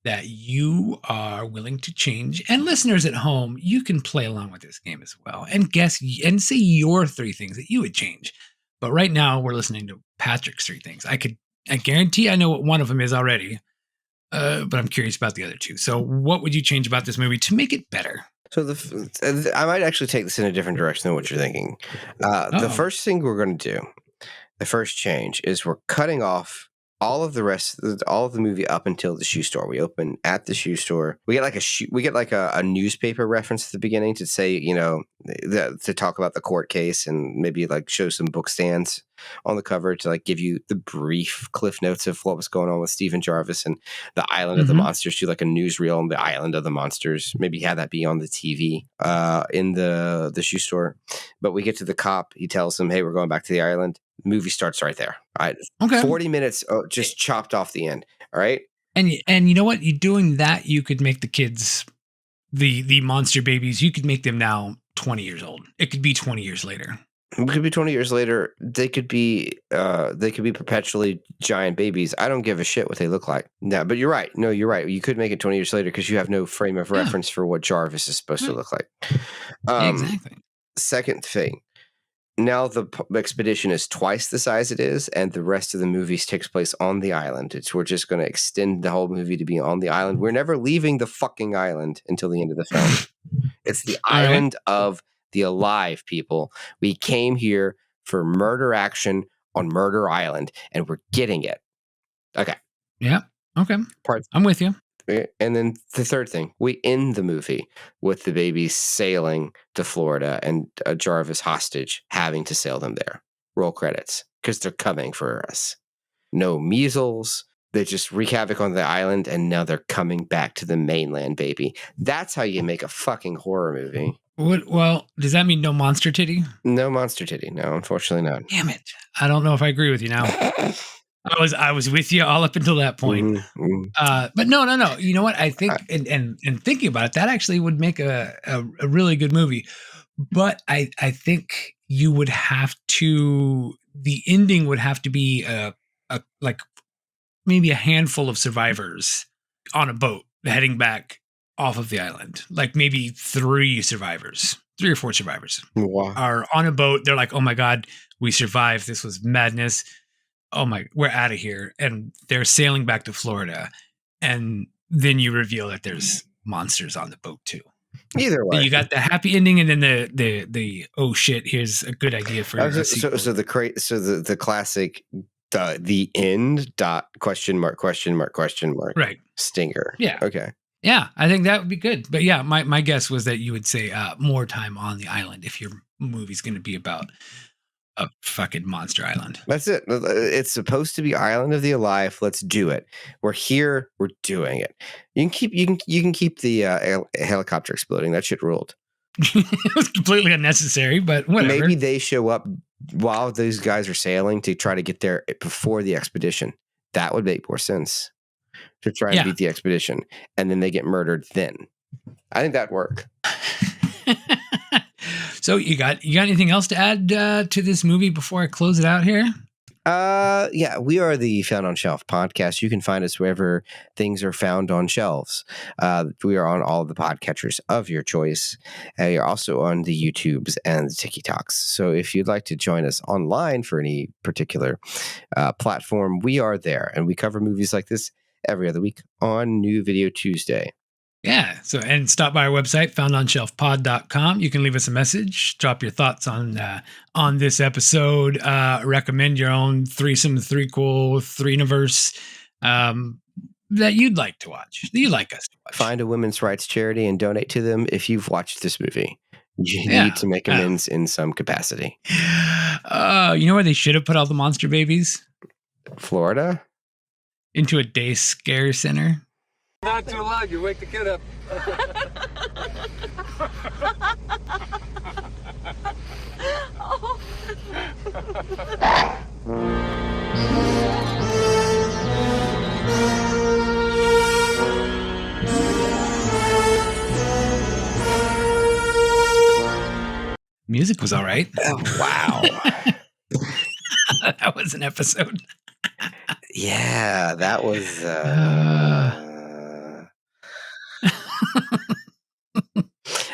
that you are willing to change. And listeners at home, you can play along with this game as well and guess and say your 3 things that you would change. But right now, we're listening to Patrick's 3 things. I guarantee I know what one of them is already, but I'm curious about the other 2. So what would you change about this movie to make it better? So I might actually take this in a different direction than what you're thinking. The first thing we're going to do, the first change, is we're cutting off all of the movie up until the shoe store. We open at the shoe store. We get like a newspaper reference at the beginning to say, to talk about the court case and maybe like show some book stands on the cover to like give you the brief cliff notes of what was going on with Stephen Jarvis and the Island of the Monsters. Do like a newsreel on the Island of the Monsters. Maybe have that be on the TV in the shoe store. But we get to the cop. He tells him, "Hey, we're going back to the island." The movie starts right there. All right. Okay. 40 minutes just chopped off the end. All right. And you know what? You doing that, you could make the kids, the monster babies, you could make them now 20 years old. It could be 20 years later. It could be 20 years later. They could be perpetually giant babies. I don't give a shit what they look like. No, but you're right. No, you're right. You could make it 20 years later because you have no frame of reference for what Jarvis is supposed to look like. Exactly. Second thing. now the expedition is twice the size it is, and the rest of the movies takes place on the island. We're just going to extend the whole movie to be on the island. We're never leaving the fucking island until the end of the film. It's the island of the alive, people. We came here for murder action on Murder Island, and we're getting it. Okay. Yeah. Okay. I'm with you. And then the third thing, we end the movie with the babies sailing to Florida and Jarvis hostage having to sail them there. Roll credits, because they're coming for us. No measles. They just wreak havoc on the island, and now they're coming back to the mainland, baby. That's how you make a fucking horror movie. Well, does that mean no monster titty? No monster titty. No, unfortunately not. Damn it. I don't know if I agree with you now. I was with you all up until that point. But no. You know what? I think, and thinking about it, that actually would make a really good movie. But I think you would have to, the ending would have to be like maybe a handful of survivors on a boat heading back off of the island. Like maybe 3 or 4 survivors are on a boat. They're like, oh my God, we survived. This was madness. Oh my, we're out of here. And they're sailing back to Florida. And then you reveal that there's monsters on the boat too. Either way. You got the happy ending and then the oh shit, here's a good idea for a sequel. So the classic the end question mark right stinger. Yeah. Okay. Yeah, I think that would be good. But yeah, my guess was that you would say more time on the island if your movie's going to be about a fucking monster island. That's it. It's supposed to be Island of the Alive. Let's do it. We're here. We're doing it. You can keep the helicopter exploding. That shit ruled. It was completely unnecessary, but whatever. Maybe they show up while those guys are sailing to try to get there before the expedition. That would make more sense. To try and beat the expedition, and then they get murdered. Then I think that'd work. So you got anything else to add to this movie before I close it out here? Yeah, we are the Found on Shelf podcast. You can find us wherever things are found on shelves. We are on all of the podcatchers of your choice. You're also on the YouTubes and the TikToks. So if you'd like to join us online for any particular platform, we are there, and we cover movies like this every other week on New Video Tuesday. Yeah. So, and stop by our website, foundonshelfpod.com. You can leave us a message, drop your thoughts on this episode, recommend your own threesome, threequel, threeniverse that you'd like to watch, that you'd like us to watch. Find a women's rights charity and donate to them if you've watched this movie. You need to make amends in some capacity. You know where they should have put all the monster babies? Florida? Into a day scare center. Not too loud, you wake the kid up. Music was all right. Oh, wow. That was an episode. Yeah, that was...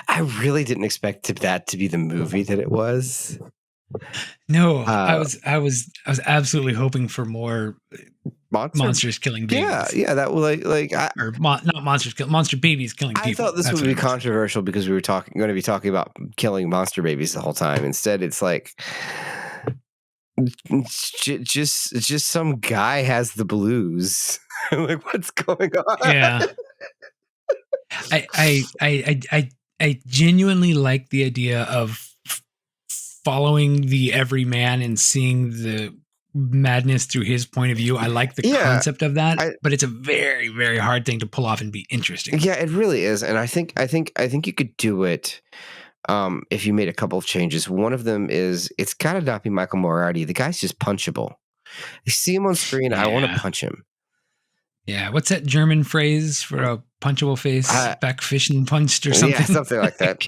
I really didn't expect that to be the movie that it was. No, I was absolutely hoping for more monsters killing babies. Yeah, that was not monsters, monster babies killing people. I thought this would be controversial because we were going to be talking about killing monster babies the whole time. Instead, it's like just some guy has the blues. Like, what's going on? Yeah. I genuinely like the idea of following the everyman and seeing the madness through his point of view. I like the concept of that, but it's a very, very hard thing to pull off and be interesting. Yeah, it really is. And I think you could do it if you made a couple of changes. One of them is it's gotta not be Michael Moriarty. The guy's just punchable. You see him on screen, I want to punch him. Yeah, what's that German phrase for a punchable face? Back fishing punched or something? Yeah, something like that.